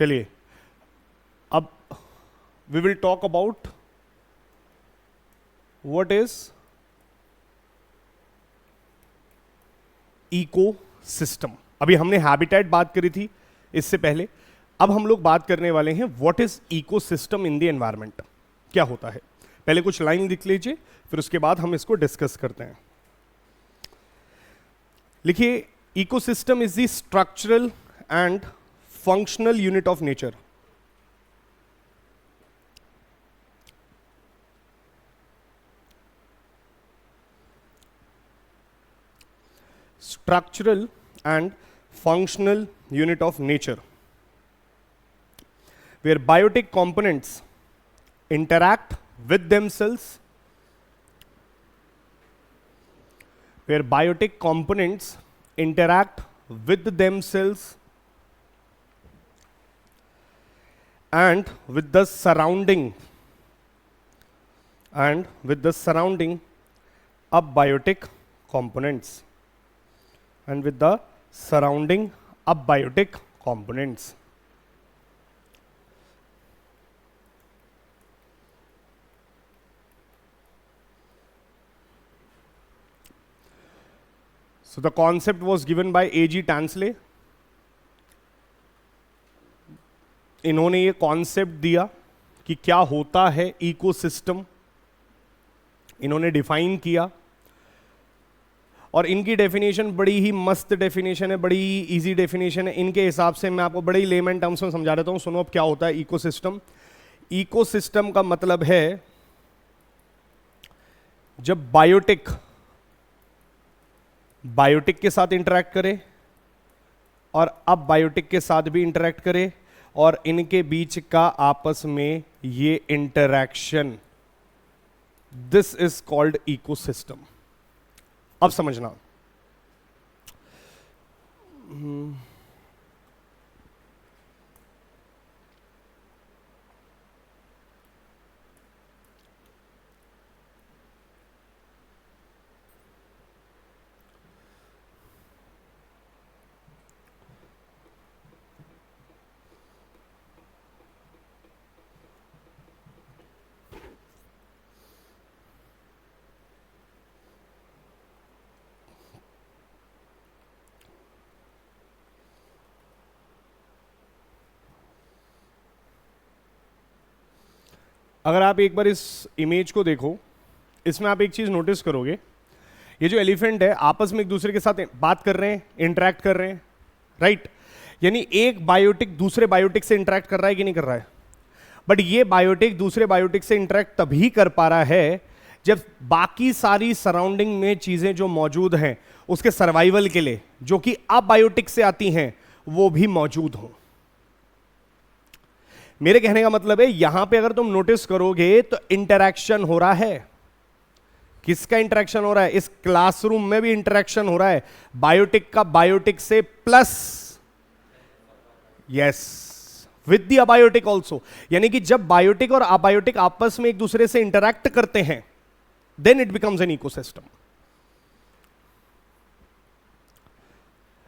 चलिए अब we will talk about what is eco system. अभी हमने हैबिटेट बात करी थी इससे पहले, अब हम लोग बात करने वाले हैं what is eco system in the environment, क्या होता है। पहले कुछ लाइन लिख लीजिए, फिर उसके बाद हम इसको डिस्कस करते हैं। लिखिए, ecosystem is the structural and functional unit of nature. Structural and functional unit of nature where biotic components interact with themselves, where biotic components interact with themselves and with the surrounding abiotic components and with the surrounding abiotic components. So the concept was given by A.G. Tansley. इन्होंने ये concept दिया कि क्या होता है ecosystem, इन्होंने define किया, और इनकी डेफिनेशन बड़ी ही मस्त डेफिनेशन है, बड़ी इजी डेफिनेशन है। इनके हिसाब से मैं आपको बड़े ही लेमन टर्म्स में समझा देता हूँ। सुनो अब क्या होता है इकोसिस्टम। इकोसिस्टम का मतलब है जब बायोटिक के साथ इंटरैक्ट करे और अब बायोटिक के साथ भी इंटरैक्ट करे और इनके बीच का आपस में ये interaction, this is called ecosystem. अब समझना, अगर आप एक बार इस इमेज को देखो, इसमें आप एक चीज नोटिस करोगे, ये जो एलिफेंट है आपस में एक दूसरे के साथ बात कर रहे हैं, इंटरैक्ट कर रहे हैं, राइट? यानी एक बायोटिक दूसरे बायोटिक से इंटरैक्ट कर रहा है कि नहीं कर रहा है? बट ये बायोटिक दूसरे बायोटिक से इंटरैक्ट तभी कर पा रहा है जब बाकी सारी सराउंडिंग में चीजें जो मौजूद हैं उसके सर्वाइवल के लिए, जो कि अबायोटिक से आती हैं, वो भी मौजूद हो। मेरे कहने का मतलब है यहां पे अगर तुम नोटिस करोगे तो इंटरैक्शन हो रहा है। किसका इंटरैक्शन हो रहा है? इस क्लासरूम में भी इंटरैक्शन हो रहा है बायोटिक का, बायोटिक से plus yes with the abiotic also. यानी कि जब बायोटिक और अबायोटिक आपस में एक दूसरे से इंटरैक्ट करते हैं, then it becomes an ecosystem.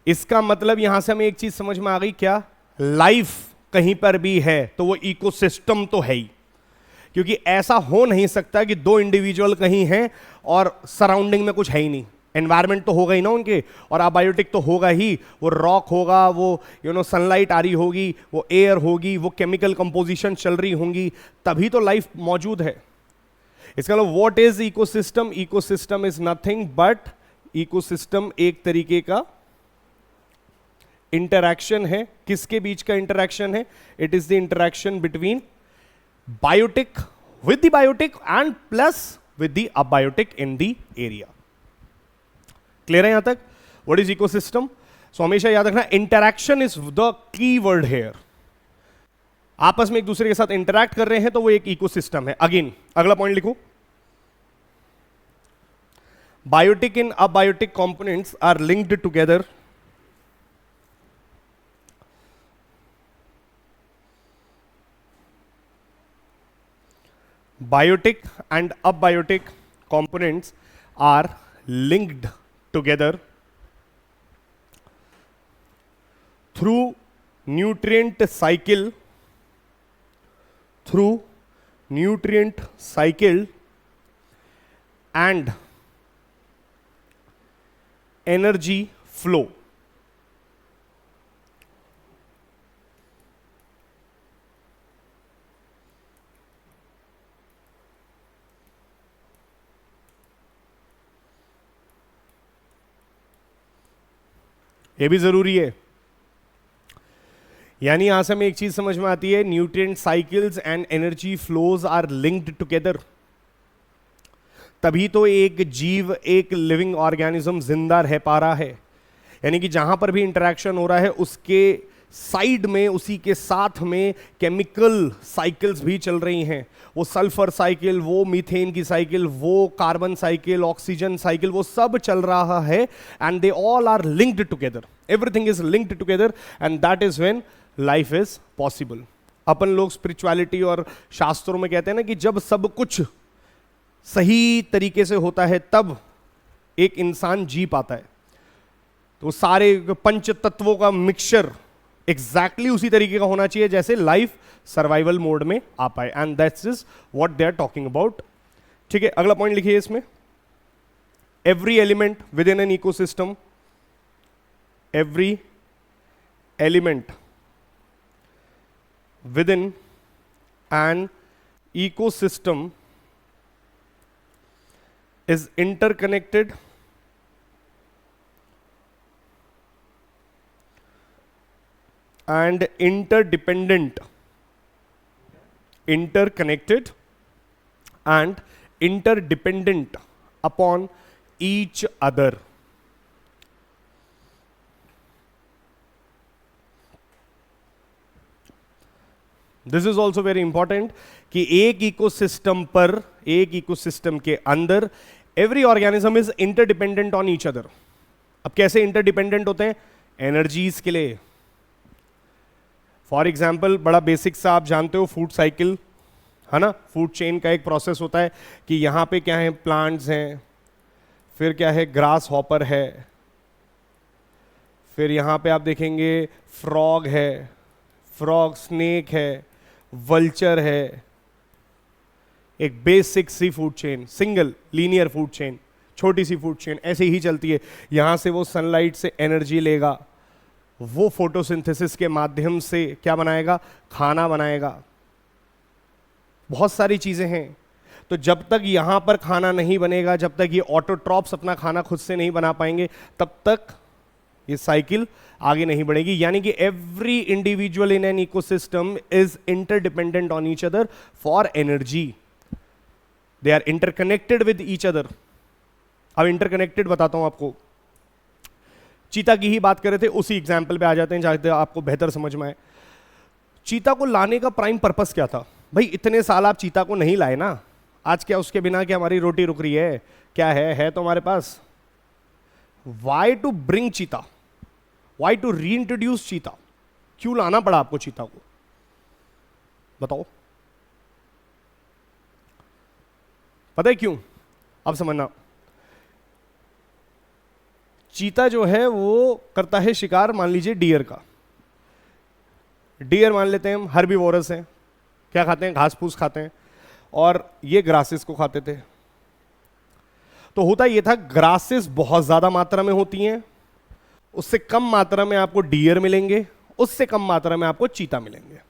इसका मतलब यहां से हमें एक चीज समझ में आ गई, क्या? लाइफ कहीं पर भी है तो वो इकोसिस्टम तो है ही, क्योंकि ऐसा हो नहीं सकता कि दो इंडिविजुअल कहीं हैं और सराउंडिंग में कुछ है ही नहीं। एनवायरमेंट तो होगा ही ना उनके, और अबायोटिक तो होगा ही, वो रॉक होगा, वो सनलाइट आ रही होगी, वो एयर होगी, वो केमिकल कंपोजिशन चल रही होंगी, तभी तो लाइफ मौजूद है। इसका मतलब what is ecosystem? Ecosystem is nothing but, ecosystem एक तरीके का इंटरैक्शन है। किसके बीच का इंटरैक्शन है? It is the interaction between biotic with the biotic and plus with the abiotic in the area. Clear है यहां तक? What is ecosystem? सो हमेशा याद रखना, interaction is the key word hair. आपस में एक दूसरे के साथ इंटरैक्ट कर रहे हैं तो वो एक इकोसिस्टम है। अगेन अगला पॉइंट लिखो, biotic in abiotic components are linked together biotic and abiotic components are linked together through nutrient cycle through nutrient cycle and energy flow. ये भी जरूरी है। यानी यहां से हमें एक चीज समझ में आती है, nutrient cycles and energy flows are linked together. तभी तो एक जीव, एक लिविंग ऑर्गेनिज्म जिंदा रह पा रहा है। यानी कि जहां पर भी इंटरेक्शन हो रहा है उसके साइड में, उसी के साथ में केमिकल साइकिल्स भी चल रही हैं। वो सल्फर साइकिल, वो मीथेन की साइकिल, वो कार्बन साइकिल, ऑक्सीजन साइकिल, वो सब चल रहा है and they all are linked together. Everything is linked together and that is when life is possible. अपन लोग स्पिरिचुअलिटी और शास्त्रों में कहते हैं ना कि जब सब कुछ सही तरीके से होता है तब एक इंसान जी पाता है। तो सारे पंच तत्वों का मिक्सचर एग्जैक्टली उसी तरीके का होना चाहिए जैसे लाइफ सर्वाइवल मोड में आ पाए, and that's is what they are talking about. ठीक है, अगला पॉइंट लिखिए इसमें, every element within an ecosystem, every element within an ecosystem is interconnected and interconnected and interdependent upon each other. This is also very important कि एक ecosystem पर, एक ecosystem के अंदर every organism is interdependent on each other. अब कैसे interdependent होते हैं? एनर्जीज के लिए। फॉर एग्जाम्पल, बड़ा बेसिक सा आप जानते हो, फूड साइकिल है ना, फूड चेन का एक प्रोसेस होता है कि यहाँ पे क्या है, प्लांट्स हैं, फिर क्या है, ग्रास हॉपर है, फिर यहाँ पे आप देखेंगे फ्रॉग है, फ्रॉग स्नेक है, वल्चर है। एक बेसिक सी food chain, single linear food chain, छोटी सी फूड चेन ऐसे ही चलती है। यहां से वो सनलाइट से एनर्जी लेगा, वो फोटोसिंथेसिस के माध्यम से क्या बनाएगा, खाना बनाएगा। बहुत सारी चीजें हैं। तो जब तक यहां पर खाना नहीं बनेगा, जब तक ये ऑटोट्रॉप्स अपना खाना खुद से नहीं बना पाएंगे, तब तक ये साइकिल आगे नहीं बढ़ेगी। यानी कि every individual in an ecosystem is interdependent on each other for energy. They are interconnected with each other. अब इंटरकनेक्टेड बताता हूं आपको। चीता की ही बात कर रहे थे, उसी एग्जाम्पल पे आ जाते हैं जहां आपको बेहतर समझ में आए। चीता को लाने का प्राइम पर्पस क्या था? भाई इतने साल आप चीता को नहीं लाए ना, आज क्या उसके बिना क्या हमारी रोटी रुक रही है? क्या है तो हमारे पास। वाई टू ब्रिंग चीता, वाई टू रीइंट्रोड्यूस चीता? क्यों लाना पड़ा आपको चीता को, बताओ? पता है क्यों? अब समझना। चीता जो है वो करता है शिकार, मान लीजिए डियर का। डियर मान लेते हैं हम हर्बीवोरस हैं, क्या खाते हैं, घास फूस खाते हैं, और ये ग्रासेस को खाते थे। तो होता ये था, ग्रासेस बहुत ज्यादा मात्रा में होती हैं, उससे कम मात्रा में आपको डियर मिलेंगे, उससे कम मात्रा में आपको चीता मिलेंगे।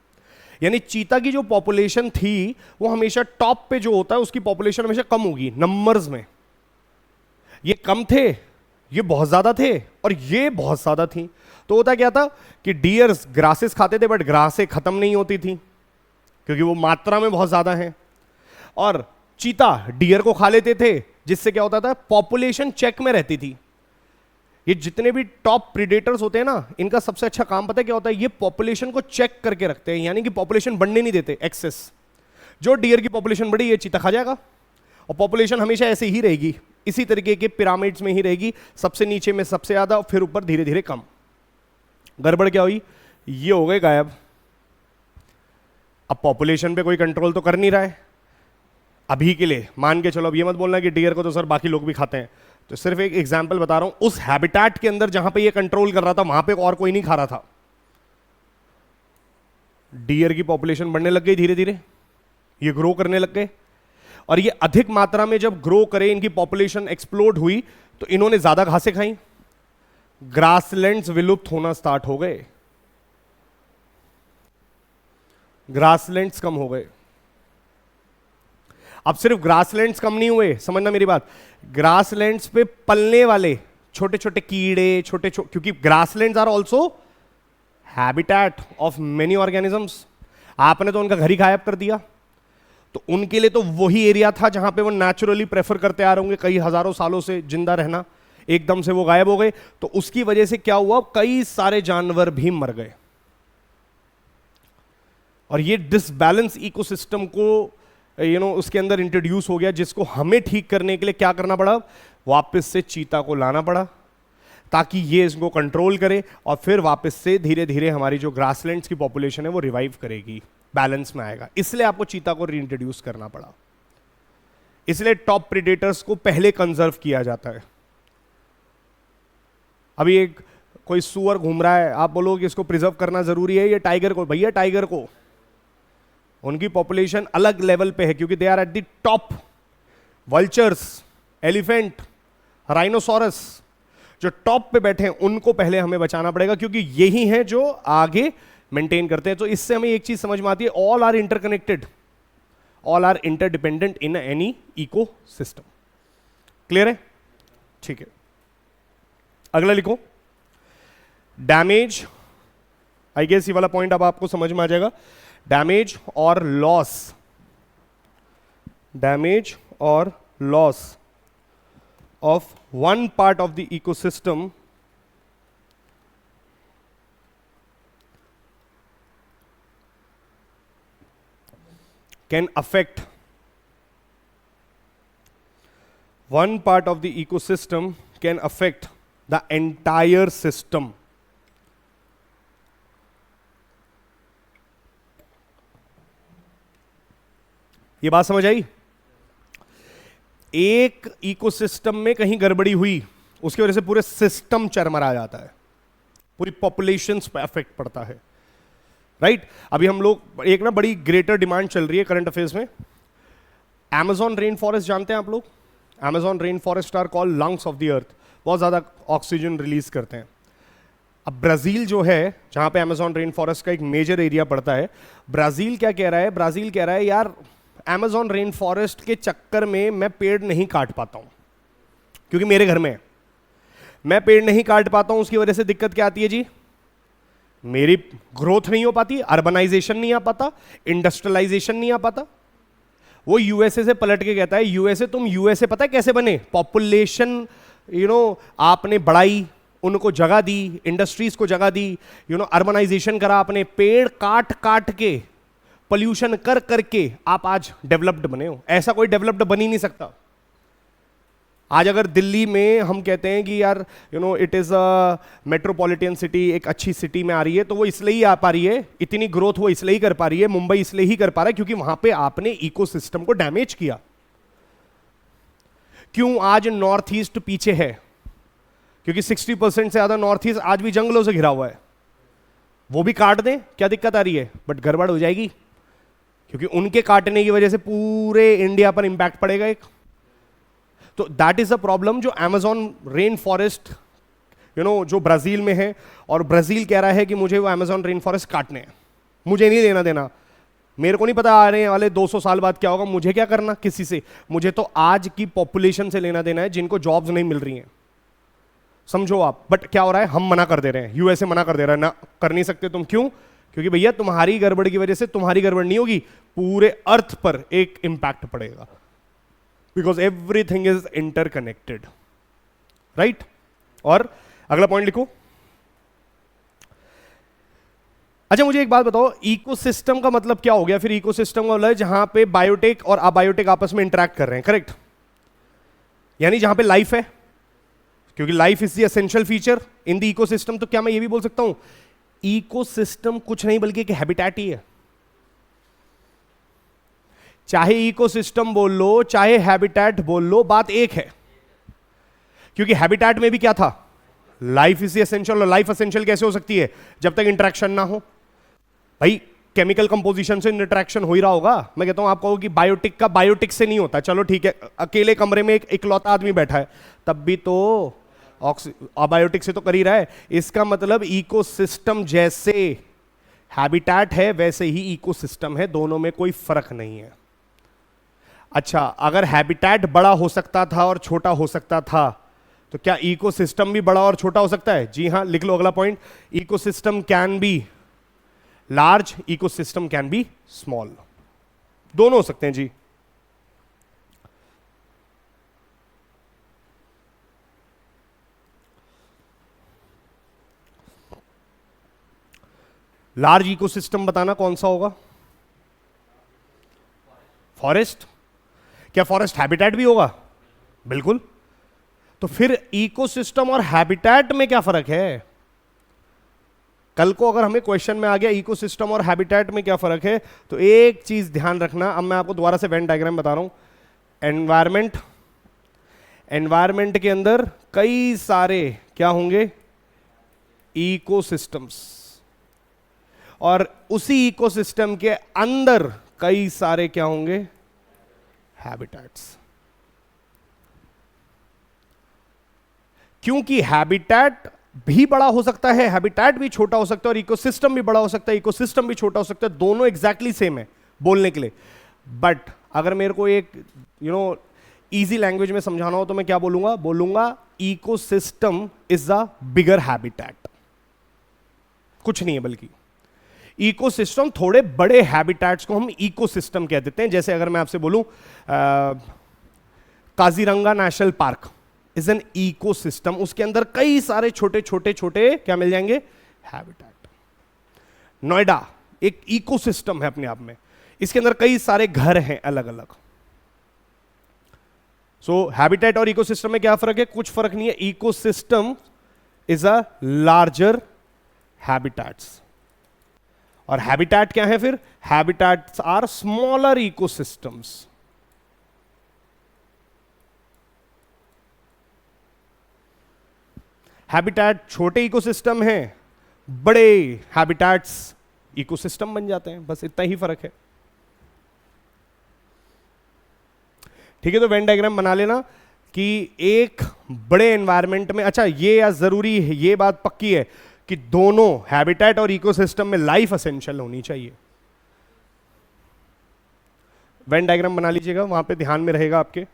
यानी चीता की जो पॉपुलेशन थी वो हमेशा टॉप पे जो होता है उसकी पॉपुलेशन हमेशा कम होगी नंबर्स में। ये कम थे, ये बहुत ज्यादा थे, और ये बहुत ज्यादा थी। तो होता क्या था कि डियर्स ग्रासेस खाते थे, बट ग्रासें खत्म नहीं होती थी क्योंकि वो मात्रा में बहुत ज्यादा है। और चीता डियर को खा लेते थे, जिससे क्या होता था, पॉपुलेशन चेक में रहती थी। ये जितने भी टॉप प्रीडेटर्स होते हैं ना, इनका सबसे अच्छा काम पता है क्या होता है? ये पॉपुलेशन को चेक करके रखते हैं, यानी कि पॉपुलेशन बढ़ने नहीं देते एक्सेस। जो डियर की पॉपुलेशन बढ़ी, ये चीता खा जाएगा, और पॉपुलेशन हमेशा ऐसे ही रहेगी, इसी तरीके के पिरामिड्स में ही रहेगी, सबसे नीचे में सबसे ज्यादा, फिर ऊपर धीरे धीरे कम। गड़बड़ क्या हुई? ये हो गए गायब। अब पॉपुलेशन पे कोई कंट्रोल तो कर नहीं रहा है अभी के लिए, मान के चलो। अब ये मत बोलना कि डियर को तो सर बाकी लोग भी खाते हैं, तो सिर्फ एक एग्जाम्पल बता रहा हूं। उस हैबिटेट के अंदर जहां पे ये कंट्रोल कर रहा था, वहां पे और कोई नहीं खा रहा था। डियर की पॉपुलेशन बढ़ने लग गई धीरे धीरे, ये ग्रो करने लग गए, और ये अधिक मात्रा में जब ग्रो करे, इनकी पॉपुलेशन एक्सप्लोड हुई, तो इन्होंने ज्यादा घासें खाई, ग्रासलैंड्स विलुप्त होना स्टार्ट हो गए, ग्रासलैंड्स कम हो गए। अब सिर्फ ग्रासलैंड्स कम नहीं हुए, समझना मेरी बात, ग्रासलैंड्स पे पलने वाले छोटे छोटे कीड़े, क्योंकि grasslands are also habitat of many organisms. आपने तो उनका घर ही गायब कर दिया, तो उनके लिए तो वही एरिया था जहां पे वो नेचुरली प्रेफर करते आ रहे होंगे कई हजारों सालों से जिंदा रहना, एकदम से वो गायब हो गए, तो उसकी वजह से क्या हुआ, कई सारे जानवर भी मर गए। और ये डिसबैलेंस इकोसिस्टम को उसके अंदर इंट्रोड्यूस हो गया, जिसको हमें ठीक करने के लिए क्या करना पड़ा, वापस से चीता को लाना पड़ा, ताकि ये इसको कंट्रोल करे, और फिर वापस से धीरे धीरे हमारी जो ग्रासलैंड्स की पॉपुलेशन है वो रिवाइव करेगी, बैलेंस में आएगा। इसलिए आपको चीता को रीइंट्रोड्यूस करना पड़ा। इसलिए टॉप प्रेडेटर्स को पहले कंजर्व किया जाता है। अभी एक कोई सुअर घूम रहा है, आप बोलोगे इसको प्रिजर्व करना जरूरी है, ये टाइगर को, भैया टाइगर को, उनकी पॉपुलेशन अलग लेवल पे है, क्योंकि they are at the top. Vultures, elephant, rhinoceros, जो टॉप पे बैठे हैं, उनको पहले हमें बचाना पड़ेगा, क्योंकि यही हैं जो आगे मेंटेन करते हैं। तो इससे हमें एक चीज समझ में आती है, all are interconnected, all are interdependent in any eco system. Clear है? ठीक है, अगला लिखो, डैमेज। आई गेस ये वाला पॉइंट अब आपको समझ में आ जाएगा। डैमेज और लॉस, डैमेज और loss of one part of the ecosystem can affect, one part of the ecosystem can affect the entire system. ये बात समझ आई? एक इकोसिस्टम में कहीं गड़बड़ी हुई, उसकी वजह से पूरे सिस्टम चरमरा जाता है, पूरी पॉपुलेशंस पे इफेक्ट पड़ता है, राइट? अभी हम लोग एक ना बड़ी ग्रेटर डिमांड चल रही है करंट अफेयर्स में, अमेज़न रेन फॉरेस्ट जानते हैं आप लोग? Amazon rain forest are called lungs of the earth, बहुत ज़्यादा ऑक्सीजन रिलीज करते हैं। अब ब्राज़ील जो है, जहाँ पे अमेज़न रेन फॉरेस्ट का एक मेजर एरिया पड़ता है, ब्राज़ील क्या कह रहा है? ब्राज़ील कह रहा है यार अमेज़न रेन फॉरेस्ट के चक्कर में मैं पेड़ नहीं काट पाता हूँ, क्योंकि मेरे घर में है, मैं पेड़ नहीं काट पाता हूँ, उसकी वजह से दिक्कत क्या आती है जी? मेरी ग्रोथ नहीं हो पाती, अर्बनाइजेशन नहीं आ पाता, इंडस्ट्रियलाइजेशन नहीं आ पाता। वो यूएसए से पलट के कहता है, यूएसए तुम यूएसए पता है कैसे बने? पॉपुलेशन आपने बढ़ाई, उनको जगह दी, इंडस्ट्रीज को जगह दी, अर्बनाइजेशन करा आपने, पेड़ काट काट के, पोल्यूशन कर करके आप आज डेवलप्ड बने हो। ऐसा कोई डेवलप्ड बन ही नहीं सकता। आज अगर दिल्ली में हम कहते हैं कि यार it is a metropolitan city, एक अच्छी सिटी में आ रही है, तो वो इसलिए ही आ पा रही है, इतनी ग्रोथ वो इसलिए ही कर पा रही है, मुंबई इसलिए ही कर पा रहा है क्योंकि वहां पे आपने इकोसिस्टम को डैमेज किया। क्यों आज नॉर्थ ईस्ट पीछे है? क्योंकि 60% से ज्यादा नॉर्थ ईस्ट आज भी जंगलों से घिरा हुआ है। वो भी काट दें, क्या दिक्कत आ रही है? बट गड़बड़ हो जाएगी, क्योंकि उनके काटने की वजह से पूरे इंडिया पर इंपैक्ट पड़ेगा एक। तो दैट इज अ प्रॉब्लम जो अमेज़न रेन फॉरेस्ट जो ब्राजील में है, और ब्राजील कह रहा है कि मुझे वो अमेज़न रेन फॉरेस्ट काटने हैं, मुझे नहीं लेना देना, मेरे को नहीं पता आने वाले 200 साल बाद क्या होगा, मुझे क्या करना किसी से, मुझे तो आज की पॉपुलेशन से लेना देना है जिनको जॉब्स नहीं मिल रही हैं। समझो आप। बट क्या हो रहा है? हम मना कर दे रहे हैं, यूएसए मना कर दे रहा है, ना कर नहीं सकते तुम। क्यों? क्योंकि भैया तुम्हारी गड़बड़ की वजह से तुम्हारी गड़बड़ नहीं होगी, पूरे अर्थ पर एक इंपैक्ट पड़ेगा, because everything is interconnected, right? और अगला पॉइंट लिखो। अच्छा मुझे एक बात बताओ, इकोसिस्टम का मतलब क्या हो गया? फिर इकोसिस्टम का मतलब है जहां पे बायोटेक और अबायोटेक आपस में इंटरैक्ट कर रहे हैं, करेक्ट? यानी जहां पे लाइफ है, क्योंकि life is the essential feature in the ecosystem. तो क्या मैं ये भी बोल सकता हूं इकोसिस्टम कुछ नहीं बल्कि एक हैबिटेट ही है? चाहे इकोसिस्टम बोल लो चाहे हैबिटेट बोल लो, बात एक है, क्योंकि हैबिटेट में भी क्या था? Life is essential. और लाइफ एसेंशियल कैसे हो सकती है? जब तक इंटरेक्शन ना हो। भाई केमिकल कंपोजिशन से इंटरेक्शन हो ही रहा होगा। मैं कहता हूं आप कहो कि बायोटिक का बायोटिक से नहीं होता, चलो ठीक है, अकेले कमरे में एक इकलौता आदमी बैठा है तब भी तो अबायोटिक से तो कर ही रहा है। इसका मतलब इकोसिस्टम जैसे हैबिटेट है वैसे ही इकोसिस्टम है, दोनों में कोई फर्क नहीं है। अच्छा, अगर हैबिटेट बड़ा हो सकता था और छोटा हो सकता था तो क्या इकोसिस्टम भी बड़ा और छोटा हो सकता है? जी हां, लिख लो अगला point, ecosystem can be large, ecosystem can be small, दोनों हो सकते हैं जी। लार्ज इकोसिस्टम बताना कौन सा होगा? फॉरेस्ट। क्या फॉरेस्ट हैबिटेट भी होगा? बिल्कुल। तो फिर इकोसिस्टम और हैबिटेट में क्या फर्क है? कल को अगर हमें क्वेश्चन में आ गया इकोसिस्टम और हैबिटेट में क्या फर्क है, तो एक चीज ध्यान रखना। अब मैं आपको दोबारा से वेन डायग्राम बता रहा हूं। एनवायरमेंट, एनवायरमेंट के अंदर कई सारे क्या होंगे? इकोसिस्टम्स, और उसी इकोसिस्टम के अंदर कई सारे क्या होंगे? हैबिटेट्स। क्योंकि हैबिटेट भी बड़ा हो सकता है, हैबिटेट भी छोटा हो सकता है, और इकोसिस्टम भी बड़ा हो सकता है, इकोसिस्टम भी छोटा हो सकता है, दोनों एग्जैक्टली सेम है बोलने के लिए। बट अगर मेरे को एक इजी लैंग्वेज में समझाना हो तो मैं क्या बोलूंगा? बोलूंगा ecosystem is a bigger habitat. कुछ नहीं है, बल्कि इकोसिस्टम थोड़े बड़े हैबिटेट्स को हम इकोसिस्टम कह देते हैं। जैसे अगर मैं आपसे बोलूं Kaziranga national park is an ecosystem, उसके अंदर कई सारे छोटे छोटे छोटे क्या मिल जाएंगे? हैबिटेट। नोएडा एक इकोसिस्टम है अपने आप में, इसके अंदर कई सारे घर हैं अलग अलग। सो हैबिटेट और इकोसिस्टम में क्या फर्क है? कुछ फर्क नहीं है। Ecosystem is a larger habitats, और हैबिटेट क्या है फिर? Habitats are smaller ecosystems. Habitat छोटे इकोसिस्टम हैं, बड़े हैबिटेट्स इकोसिस्टम बन जाते हैं, बस इतना ही फर्क है। ठीक है, तो वेन डायग्राम बना लेना कि एक बड़े एनवायरनमेंट में, अच्छा ये या जरूरी है, ये बात पक्की है कि दोनों हैबिटेट और इकोसिस्टम में लाइफ एसेंशियल होनी चाहिए। वेन डायग्राम बना लीजिएगा, वहां पे ध्यान में रहेगा आपके।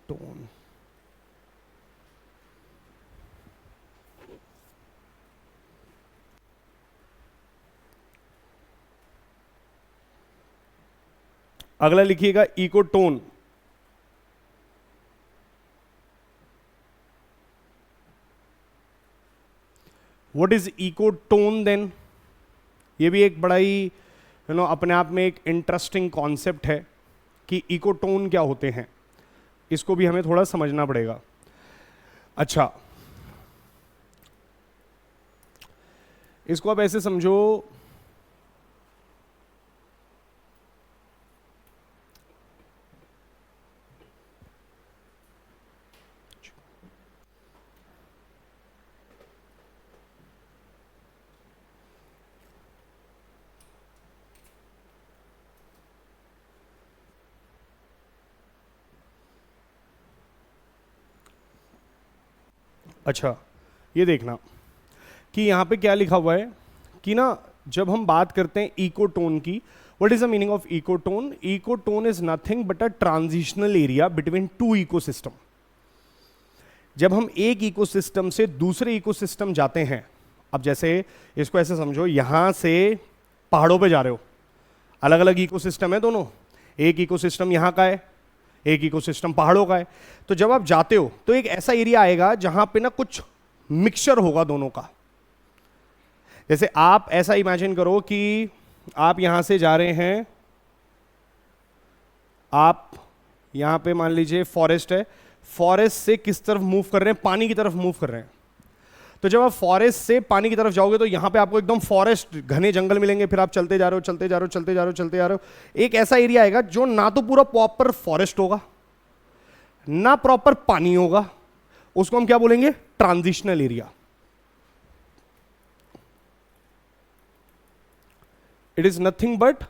टोन, अगला लिखिएगा ecotone. What is ecotone then? ये भी एक बड़ा ही अपने आप में एक इंटरेस्टिंग कॉन्सेप्ट है कि इकोटोन क्या होते हैं, इसको भी हमें थोड़ा समझना पड़ेगा। अच्छा, इसको आप ऐसे समझो, अच्छा ये देखना कि यहां पे क्या लिखा हुआ है कि ना, जब हम बात करते हैं इकोटोन की, what is the meaning of ecotone? Ecotone is nothing but a transitional area between two ecosystem. जब हम एक इकोसिस्टम से दूसरे इकोसिस्टम जाते हैं, अब जैसे इसको ऐसे समझो, यहां से पहाड़ों पे जा रहे हो, अलग अलग इकोसिस्टम है दोनों। एक इकोसिस्टम यहां का है, एक इकोसिस्टम पहाड़ों का है। तो जब आप जाते हो तो एक ऐसा एरिया आएगा जहां पे ना कुछ मिक्सचर होगा दोनों का। जैसे आप ऐसा इमेजिन करो कि आप यहां से जा रहे हैं, आप यहां पे मान लीजिए फॉरेस्ट है, फॉरेस्ट से किस तरफ मूव कर रहे हैं, पानी की तरफ मूव कर रहे हैं। तो जब आप फॉरेस्ट से पानी की तरफ जाओगे तो यहां पे आपको एकदम फॉरेस्ट, घने जंगल मिलेंगे, फिर आप चलते जा रहे हो, चलते जा रहे हो, चलते जा रहे हो, चलते जा रहे हो, एक ऐसा एरिया आएगा जो ना तो पूरा प्रॉपर फॉरेस्ट होगा ना प्रॉपर पानी होगा, उसको हम क्या बोलेंगे, transitional area. It is nothing but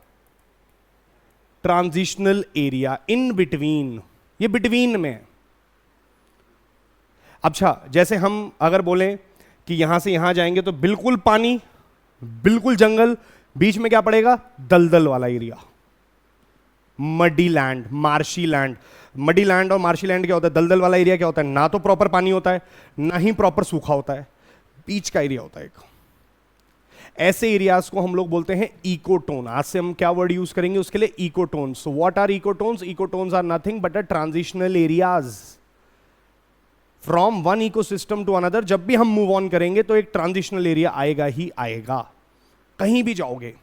transitional area, in between, ये बिटवीन में है। अच्छा, जैसे हम अगर बोलें कि यहां से यहां जाएंगे तो बिल्कुल पानी, बिल्कुल जंगल, बीच में क्या पड़ेगा, दलदल वाला area, muddy land, marshy land. Muddy land और मार्शी लैंड क्या होता है, दलदल वाला एरिया क्या होता है, ना तो प्रॉपर पानी होता है ना ही प्रॉपर सूखा होता है, बीच का एरिया होता है एक। ऐसे एरियाज को हम लोग बोलते हैं इकोटोन। आज से हम क्या वर्ड यूज करेंगे उसके लिए, ecotones. So what are ecotones? Ecotones are nothing but a transitional areas from one ecosystem to another. जब भी हम मूव ऑन करेंगे तो एक ट्रांजिशनल एरिया आएगा ही आएगा, कहीं भी जाओगे।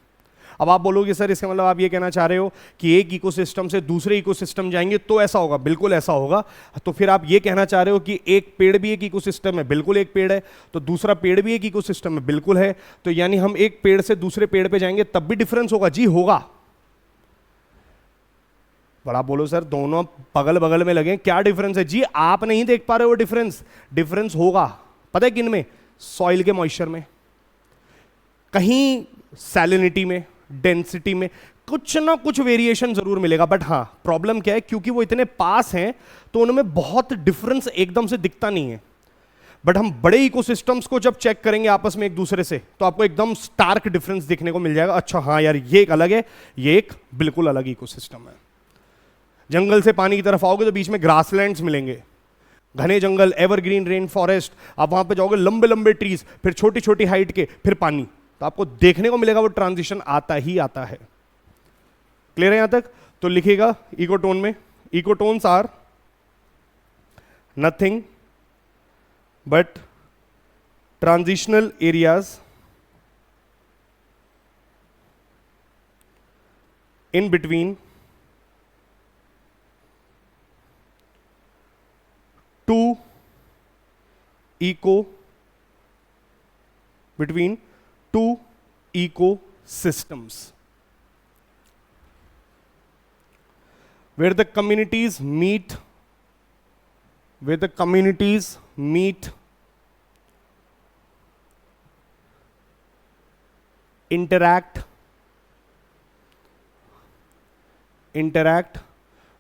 अब आप बोलोगे सर इसका मतलब आप ये कहना चाह रहे हो कि एक इकोसिस्टम से दूसरे इकोसिस्टम जाएंगे तो ऐसा होगा? बिल्कुल ऐसा होगा। तो फिर आप ये कहना चाह रहे हो कि एक पेड़ भी एक इकोसिस्टम है? बिल्कुल एक पेड़ है। तो दूसरा पेड़ भी एक इकोसिस्टम है? बिल्कुल है। तो यानी हम एक पेड़ से दूसरे पेड़ पे जाएंगे तब भी डिफरेंस होगा? जी होगा। बड़ा बोलो सर दोनों बगल बगल में लगे, क्या डिफरेंस है? जी आप नहीं देख पा रहे हो डिफरेंस, डिफरेंस होगा। पता है किन में? सॉइल के मॉइस्चर में, कहीं सैलिनिटी में, डेंसिटी में, कुछ ना कुछ वेरिएशन जरूर मिलेगा। बट हाँ, प्रॉब्लम क्या है, क्योंकि वो इतने पास हैं तो उनमें बहुत डिफरेंस एकदम से दिखता नहीं है। बट हम बड़े इकोसिस्टम्स को जब चेक करेंगे आपस में एक दूसरे से तो आपको एकदम स्टार्क डिफरेंस दिखने को मिल जाएगा। अच्छा हाँ यार, ये एक अलग है, ये एक बिल्कुल अलग इकोसिस्टम है। जंगल से पानी की तरफ आओगे तो बीच में ग्रासलैंड्स मिलेंगे, घने जंगल, एवरग्रीन रेन फॉरेस्ट। आप वहां पे जाओगे, लंबे लंबे ट्रीज, फिर छोटी छोटी हाइट के, फिर पानी। तो आपको देखने को मिलेगा वो ट्रांजिशन आता ही आता है। क्लियर है यहां तक? तो लिखिएगा इकोटोन में, ecotones are nothing but transitional areas in between two between two ecosystems where the communities meet, interact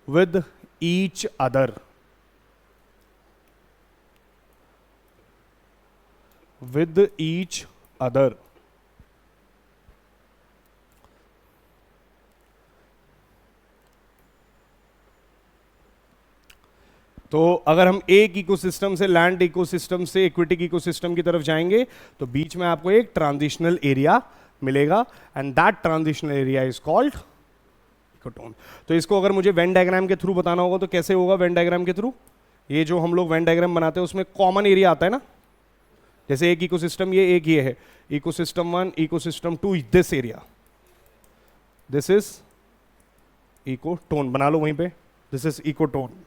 with each other, तो अगर हम एक इकोसिस्टम से, लैंड इकोसिस्टम से एक्वेटिक इकोसिस्टम की तरफ जाएंगे तो बीच में आपको एक ट्रांजिशनल एरिया मिलेगा and that transitional area is called ecotone. तो इसको अगर मुझे वेन डायग्राम के थ्रू बताना होगा तो कैसे होगा? वेन डायग्राम के थ्रू, ये जो हम लोग वेन डायग्राम बनाते हैं उसमें कॉमन एरिया आता है ना, जैसे एक इकोसिस्टम ये है, ecosystem 1, ecosystem 2, this area, this is ecotone. बना लो वहीं पे, दिस इज इकोटोन।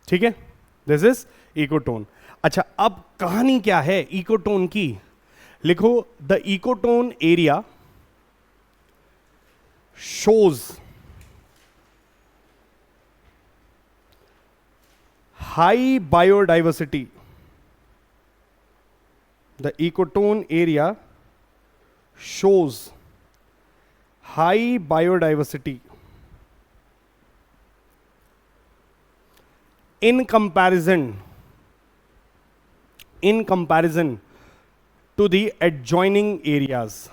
ठीक है, दिस इज इकोटोन। अच्छा, अब कहानी क्या है इकोटोन की? लिखो, the ecotone area shows high biodiversity. The ecotone area shows high biodiversity in comparison to the adjoining areas,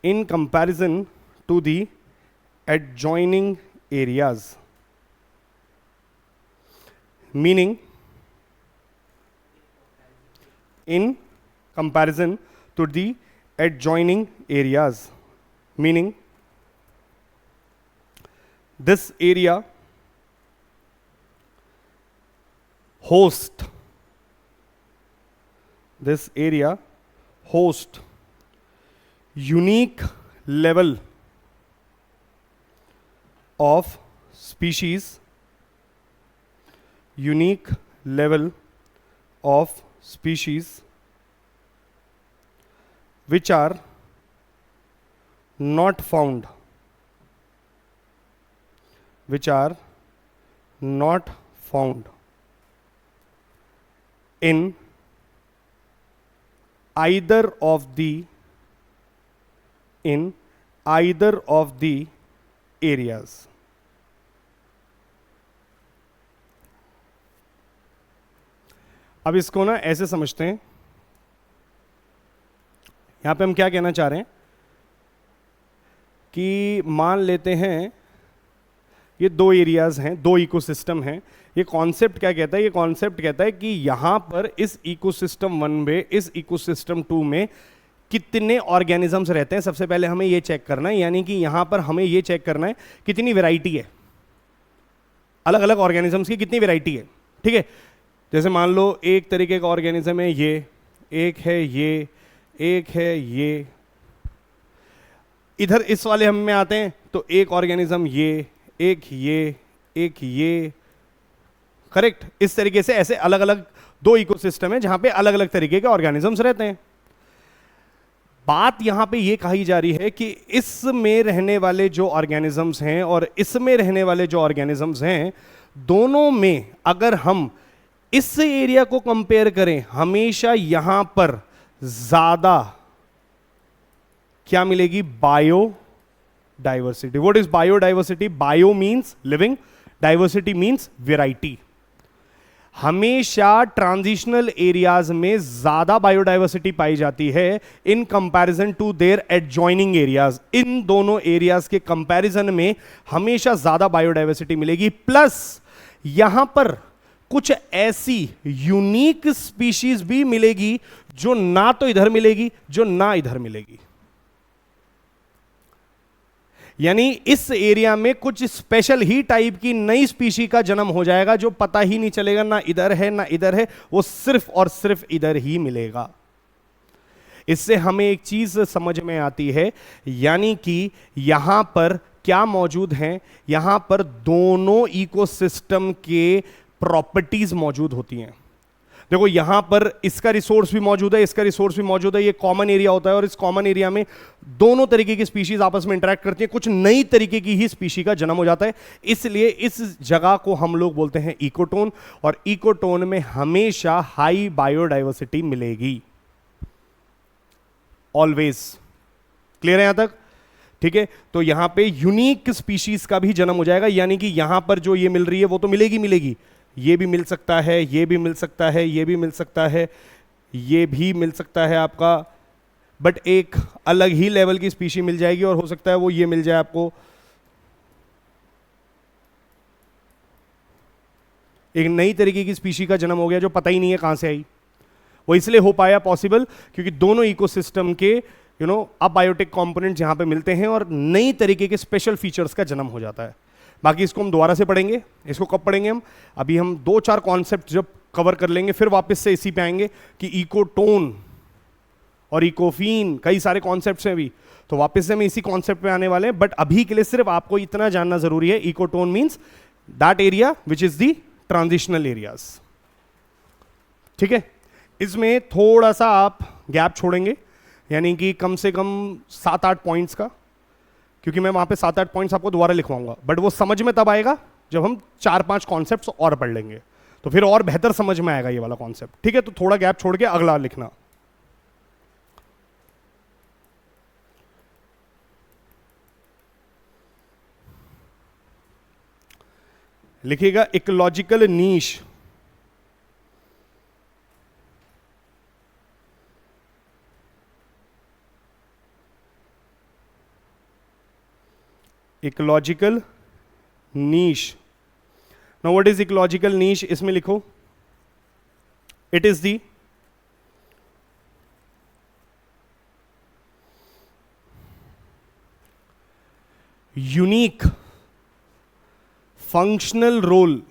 in comparison to the adjoining areas, meaning in comparison to the adjoining areas, meaning this area host unique level of species, which are not found in either of the areas. अब इसको ना ऐसे समझते हैं, यहां पे हम क्या कहना चाह रहे हैं कि मान लेते हैं ये दो एरियाज हैं, दो इकोसिस्टम हैं। ये कॉन्सेप्ट क्या कहता है? ये कॉन्सेप्ट कहता है कि यहां पर इस इकोसिस्टम 1 में, इस इकोसिस्टम 2 में कितने ऑर्गेनिजम्स रहते हैं। सबसे पहले हमें ये चेक करना है, यानी कि यहां पर हमें ये चेक करना है कितनी वैरायटी है, अलग अलग ऑर्गेनिजम्स की कितनी वैरायटी है। ठीक है, जैसे मान लो एक तरीके का ऑर्गेनिज्म है ये, एक है ये, एक है ये। इधर इस वाले हम में आते हैं तो एक ऑर्गेनिज्म ये, एक ये, एक ये, करेक्ट। इस तरीके से ऐसे अलग अलग दो इकोसिस्टम है जहां पे अलग अलग तरीके के ऑर्गेनिजम्स रहते हैं। बात यहां पे ये कही जा रही है कि इसमें रहने वाले जो ऑर्गेनिजम्स हैं और इसमें रहने वाले जो ऑर्गेनिजम्स हैं, दोनों में अगर हम इस एरिया को कंपेयर करें, हमेशा यहां पर ज्यादा क्या मिलेगी? Biodiversity. What is biodiversity? Bio means living, diversity means variety. हमेशा ट्रांजिशनल एरियाज में ज्यादा बायोडाइवर्सिटी पाई जाती है in comparison to their adjoining areas. इन दोनों एरियाज के कंपैरिजन में हमेशा ज्यादा बायोडाइवर्सिटी मिलेगी। प्लस यहां पर कुछ ऐसी यूनिक स्पीशीज भी मिलेगी जो ना तो इधर मिलेगी, जो ना इधर मिलेगी। यानी इस एरिया में कुछ स्पेशल ही टाइप की नई स्पीशी का जन्म हो जाएगा जो पता ही नहीं चलेगा ना इधर है ना इधर है, वो सिर्फ और सिर्फ इधर ही मिलेगा। इससे हमें एक चीज समझ में आती है, यानी कि यहां पर क्या मौजूद है? यहां पर दोनों इकोसिस्टम के प्रॉपर्टीज मौजूद होती हैं। देखो यहां पर इसका रिसोर्स भी मौजूद है, इसका रिसोर्स भी मौजूद है। ये कॉमन एरिया होता है और इस कॉमन एरिया में दोनों तरीके की स्पीशीज आपस में इंटरेक्ट करती हैं, कुछ नई तरीके की ही स्पीशी का जन्म हो जाता है। इसलिए इस जगह को हम लोग बोलते हैं इकोटोन, और इकोटोन में हमेशा हाई बायोडाइवर्सिटी मिलेगी, ऑलवेज। क्लियर है यहां तक? ठीक है, तो यहां पे यूनिक स्पीशीज का भी जन्म हो जाएगा, यानी कि यहां पर जो ये मिल रही है वो तो मिलेगी मिलेगी, ये भी मिल सकता है, ये भी मिल सकता है, ये भी मिल सकता है, ये भी मिल सकता है आपका, बट एक अलग ही लेवल की स्पीशी मिल जाएगी, और हो सकता है वो ये मिल जाए आपको, एक नई तरीके की स्पीशी का जन्म हो गया जो पता ही नहीं है कहां से आई। वो इसलिए हो पाया पॉसिबल क्योंकि दोनों इकोसिस्टम के अबायोटिक कंपोनेंट्स यहां पे मिलते हैं और नई तरीके के स्पेशल फीचर्स का जन्म हो जाता है। बाकी इसको हम दोबारा से पढ़ेंगे। इसको कब पढ़ेंगे हम? अभी हम 2-4 कॉन्सेप्ट जब कवर कर लेंगे फिर वापस से इसी पे आएंगे कि इकोटोन और इकोफीन, कई सारे कॉन्सेप्ट्स हैं अभी, तो वापस से हम इसी कॉन्सेप्ट पे आने वाले हैं। बट अभी के लिए सिर्फ आपको इतना जानना जरूरी है, ecotone means that area which is the transitional areas. ठीक है, इसमें थोड़ा सा आप गैप छोड़ेंगे, यानी कि कम से कम 7-8 पॉइंट्स का, क्योंकि मैं वहां पे 7-8 पॉइंट्स आपको दोबारा लिखवाऊंगा, बट वो समझ में तब आएगा जब हम 4-5 कॉन्सेप्ट्स और पढ़ लेंगे, तो फिर और बेहतर समझ में आएगा ये वाला कॉन्सेप्ट। ठीक है, तो थोड़ा गैप छोड़ के अगला लिखना। लिखिएगा ecological niche. Ecological niche. Now what is ecological niche? इसमें लिखो it is the unique functional role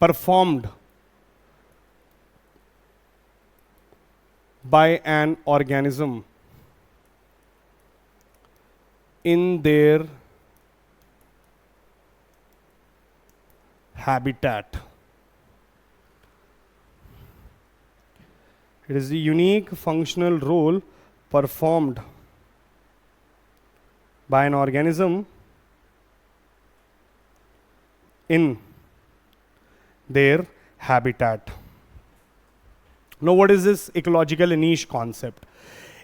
performed by an organism in their habitat. It is the unique functional role performed by an organism in their habitat. Now what is this ecological niche concept?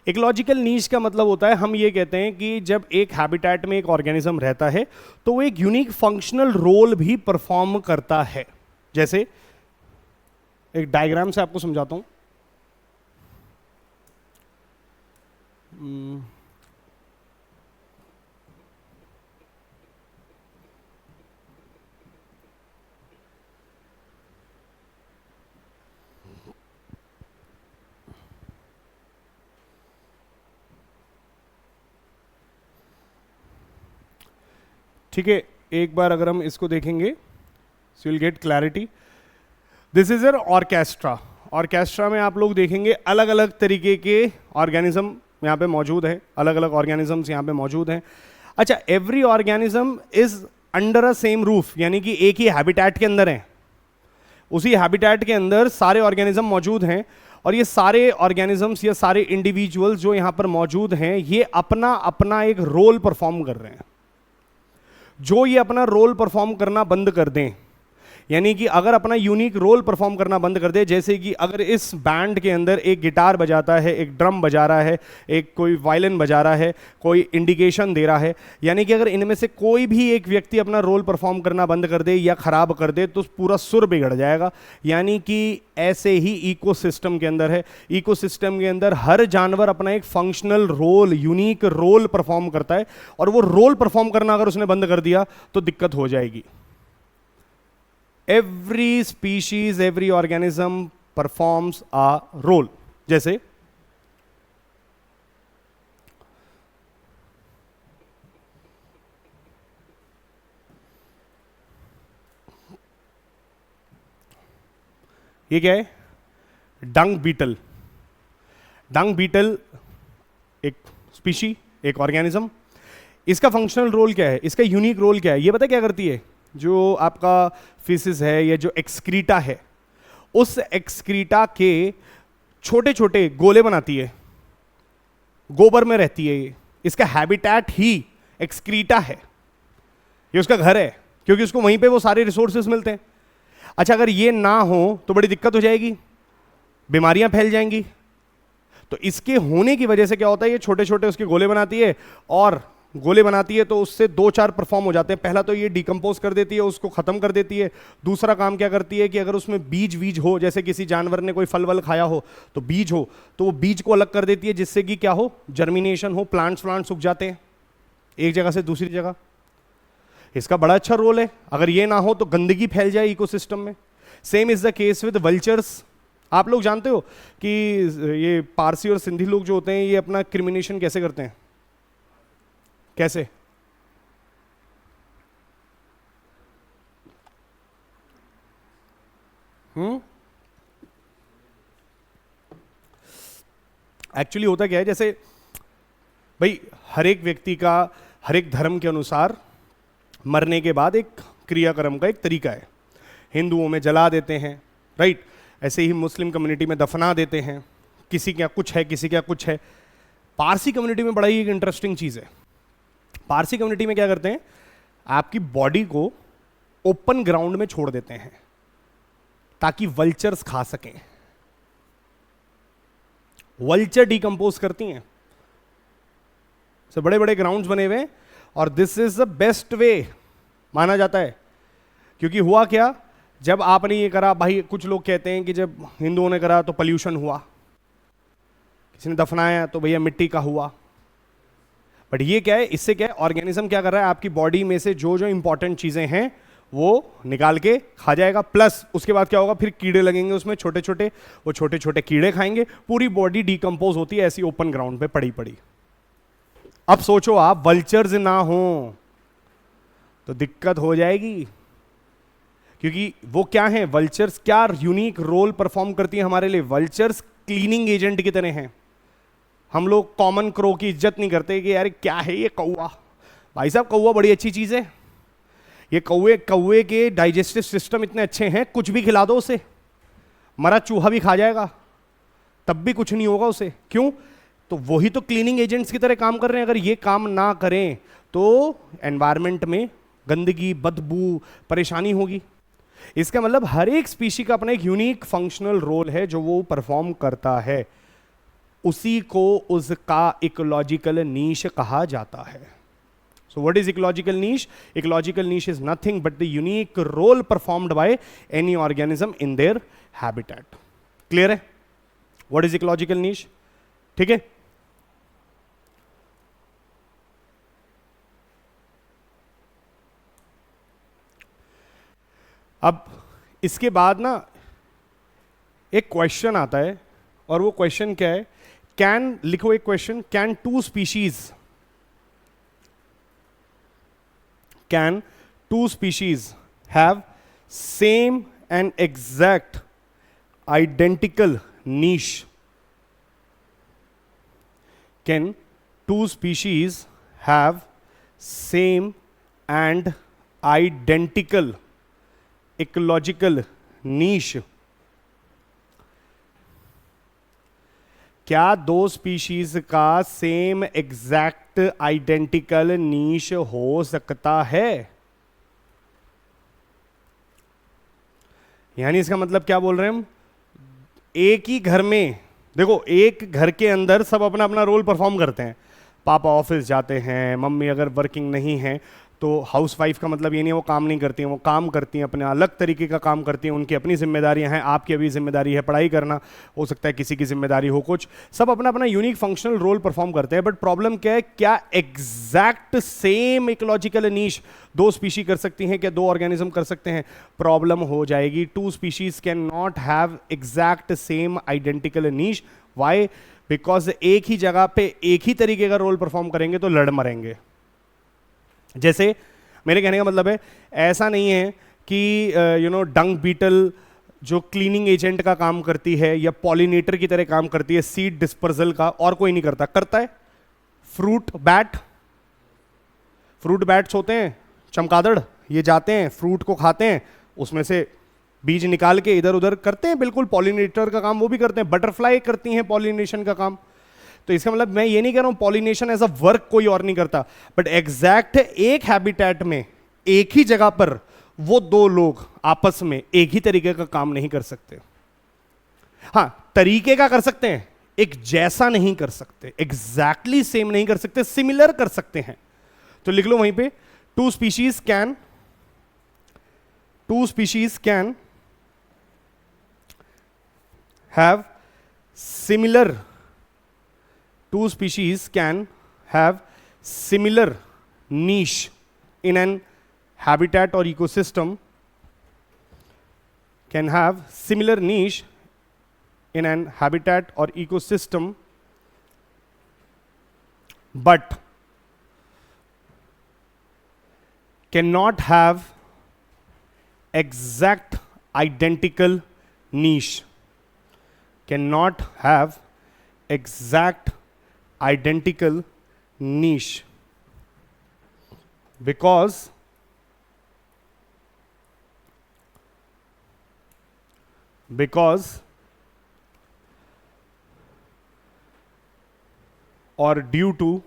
Ecological niche का मतलब होता है, हम ये कहते हैं कि जब एक हैबिटेट में एक ऑर्गेनिज्म रहता है तो वो एक यूनिक फंक्शनल रोल भी परफॉर्म करता है। जैसे एक डायग्राम से आपको समझाता हूं। ठीक है, एक बार अगर हम इसको देखेंगे so will get clarity. This is an orchestra. Orchestra में आप लोग देखेंगे अलग अलग तरीके के ऑर्गेनिज्म यहाँ पे मौजूद है, अलग अलग ऑर्गेनिजम्स यहाँ पे मौजूद हैं। अच्छा, every organism is under a same roof, यानी कि एक ही हैबिटेट के अंदर है। उसी हैबिटेट के अंदर सारे ऑर्गेनिज्म मौजूद हैं और ये सारे ऑर्गेनिजम्स या सारे इंडिविजुअल्स जो यहाँ पर मौजूद हैं ये अपना अपना एक रोल परफॉर्म कर रहे हैं। जो ये अपना रोल परफॉर्म करना बंद कर दें, यानी कि अगर अपना यूनिक रोल परफॉर्म करना बंद कर दे, जैसे कि अगर इस बैंड के अंदर एक गिटार बजाता है, एक ड्रम बजा रहा है, एक कोई वायलिन बजा रहा है, कोई इंडिकेशन दे रहा है, यानी कि अगर इनमें से कोई भी एक व्यक्ति अपना रोल परफॉर्म करना बंद कर दे या खराब कर दे तो पूरा सुर बिगड़ जाएगा। यानी कि ऐसे ही इकोसिस्टम के अंदर है। इकोसिस्टम के अंदर हर जानवर अपना एक functional role, unique role perform करता है और वो रोल परफॉर्म करना अगर उसने बंद कर दिया तो दिक्कत हो जाएगी। Every species, every organism performs a role. जैसे ये क्या है? Dung beetle. डंग बीटल एक स्पीशी, एक ऑर्गेनिज्म। इसका फंक्शनल रोल क्या है? इसका यूनिक रोल क्या है? ये पता क्या करती है? जो आपका फिसिस है या जो एक्सक्रीटा है, उस एक्सक्रीटा के छोटे छोटे गोले बनाती है, गोबर में रहती है। ये इसका हैबिटेट ही एक्सक्रीटा है, ये उसका घर है, क्योंकि उसको वहीं पे वो सारे रिसोर्सेज मिलते हैं। अच्छा, अगर ये ना हो तो बड़ी दिक्कत हो जाएगी, बीमारियां फैल जाएंगी। तो इसके होने की वजह से क्या होता है, ये छोटे छोटे उसके गोले बनाती है और गोले बनाती है तो उससे दो चार परफॉर्म हो जाते हैं। पहला तो ये डिकम्पोज कर देती है, उसको खत्म कर देती है। दूसरा काम क्या करती है कि अगर उसमें बीज वीज हो, जैसे किसी जानवर ने कोई फल वल खाया हो तो बीज हो, तो वो बीज को अलग कर देती है जिससे कि क्या हो, जर्मिनेशन हो, प्लांट्स उग जाते हैं एक जगह से दूसरी जगह। इसका बड़ा अच्छा रोल है। अगर ये ना हो तो गंदगी फैल जाए इकोसिस्टम में। Same is the case with vultures. आप लोग जानते हो कि ये पारसी और सिंधी लोग जो होते हैं ये अपना क्रिमिनेशन कैसे करते हैं? कैसे? एक्चुअली होता क्या है, जैसे भाई हर एक व्यक्ति का हर एक धर्म के अनुसार मरने के बाद एक क्रियाक्रम का एक तरीका है। हिंदुओं में जला देते हैं, राइट? ऐसे ही मुस्लिम कम्युनिटी में दफना देते हैं। किसी क्या कुछ है, किसी क्या कुछ है। पारसी कम्युनिटी में बड़ा ही एक इंटरेस्टिंग चीज़ है। पारसी कम्युनिटी में क्या करते हैं, आपकी बॉडी को ओपन ग्राउंड में छोड़ देते हैं ताकि वल्चर्स खा सकें। वल्चर डिकम्पोज करती हैं, सो बड़े बड़े ग्राउंड्स बने हुए हैं और this is the best way माना जाता है। क्योंकि हुआ क्या, जब आपने ये करा, भाई कुछ लोग कहते हैं कि जब हिंदुओं ने करा तो पोल्यूशन हुआ, किसी ने दफनाया तो भैया मिट्टी का हुआ। बट ये क्या है, इससे क्या है, ऑर्गेनिज्म क्या कर रहा है, आपकी बॉडी में से जो जो इंपॉर्टेंट चीजें हैं वो निकाल के खा जाएगा। प्लस उसके बाद क्या होगा, फिर कीड़े लगेंगे उसमें छोटे छोटे, वो छोटे छोटे कीड़े खाएंगे, पूरी बॉडी डिकम्पोज होती है ऐसी ओपन ग्राउंड पे पड़ी पड़ी। अब सोचो आप वल्चर्स ना हो तो दिक्कत हो जाएगी। क्योंकि वो क्या है, वल्चर्स क्या यूनिक रोल परफॉर्म करती है हमारे लिए। वल्चर्स क्लीनिंग एजेंट की तरह हैं। हम लोग कॉमन क्रो की इज्जत नहीं करते कि यार क्या है ये कौवा। भाई साहब कौवा बड़ी अच्छी चीज है। ये कौवे के डाइजेस्टिव सिस्टम इतने अच्छे हैं, कुछ भी खिला दो उसे, मरा चूहा भी खा जाएगा, तब भी कुछ नहीं होगा उसे। क्यों? तो वही तो क्लीनिंग एजेंट्स की तरह काम कर रहे हैं। अगर ये काम ना करें तो एनवायरमेंट में गंदगी, बदबू, परेशानी होगी। इसका मतलब हर एक स्पीशी का अपना एक यूनिक फंक्शनल रोल है जो वो परफॉर्म करता है, उसी को उसका इकोलॉजिकल नीश कहा जाता है। So what is ecological niche? Ecological niche is nothing but the unique role performed by any organism in their habitat. Clear है व्हाट इज इकोलॉजिकल नीश? ठीक है। अब इसके बाद ना एक क्वेश्चन आता है, और वो क्वेश्चन क्या है, कैन, लिखो एक question, can two species have same and exact identical niche? Can two species have same and identical ecological niche? क्या दो स्पीशीज का सेम एग्जैक्ट आइडेंटिकल नीश हो सकता है? यानी इसका मतलब क्या बोल रहे हैं हम, एक ही घर में, देखो एक घर के अंदर सब अपना अपना रोल परफॉर्म करते हैं। पापा ऑफिस जाते हैं, मम्मी अगर वर्किंग नहीं है तो हाउस वाइफ का मतलब ये नहीं है वो काम नहीं करती हैं, वो काम करती हैं, अपने अलग तरीके का काम करती हैं, उनकी अपनी जिम्मेदारियां हैं। आपकी अभी जिम्मेदारी है पढ़ाई करना, हो सकता है किसी की जिम्मेदारी हो कुछ, सब अपना अपना यूनिक फंक्शनल रोल परफॉर्म करते हैं। बट प्रॉब्लम क्या है, क्या एग्जैक्ट सेम इकोलॉजिकल नीश दो स्पीशी कर सकती हैं? क्या दो ऑर्गेनिज्म कर सकते हैं? प्रॉब्लम हो जाएगी। Two species can not have exact same identical niche. Why? Because एक ही जगह पे एक ही तरीके का रोल परफॉर्म करेंगे तो लड़ मरेंगे। जैसे मेरे कहने का मतलब है, ऐसा नहीं है कि डंग बीटल जो क्लीनिंग एजेंट का काम करती है या पॉलिनेटर की तरह काम करती है, सीड डिस्पर्सल का और कोई नहीं करता। करता है फ्रूट बैट्स होते हैं चमगादड़, ये जाते हैं फ्रूट को खाते हैं, उसमें से बीज निकाल के इधर उधर करते हैं। बिल्कुल पॉलिनेटर का काम वो भी करते हैं। बटरफ्लाई करती हैं पॉलिनेशन का काम। तो इसका मतलब मैं ये नहीं कह रहा हूं पॉलिनेशन एज अ वर्क कोई और नहीं करता, बट एग्जैक्ट एक हैबिटेट में एक ही जगह पर वो दो लोग आपस में एक ही तरीके का काम नहीं कर सकते। हां, तरीके का कर सकते हैं, एक जैसा नहीं कर सकते, एग्जैक्टली सेम नहीं कर सकते, सिमिलर कर सकते हैं। तो लिख लो वहीं पे, two species can have similar two species can have similar niche in an habitat or ecosystem, can have similar niche in an habitat or ecosystem, but cannot have exact identical niche. Cannot have exact identical niche because or due to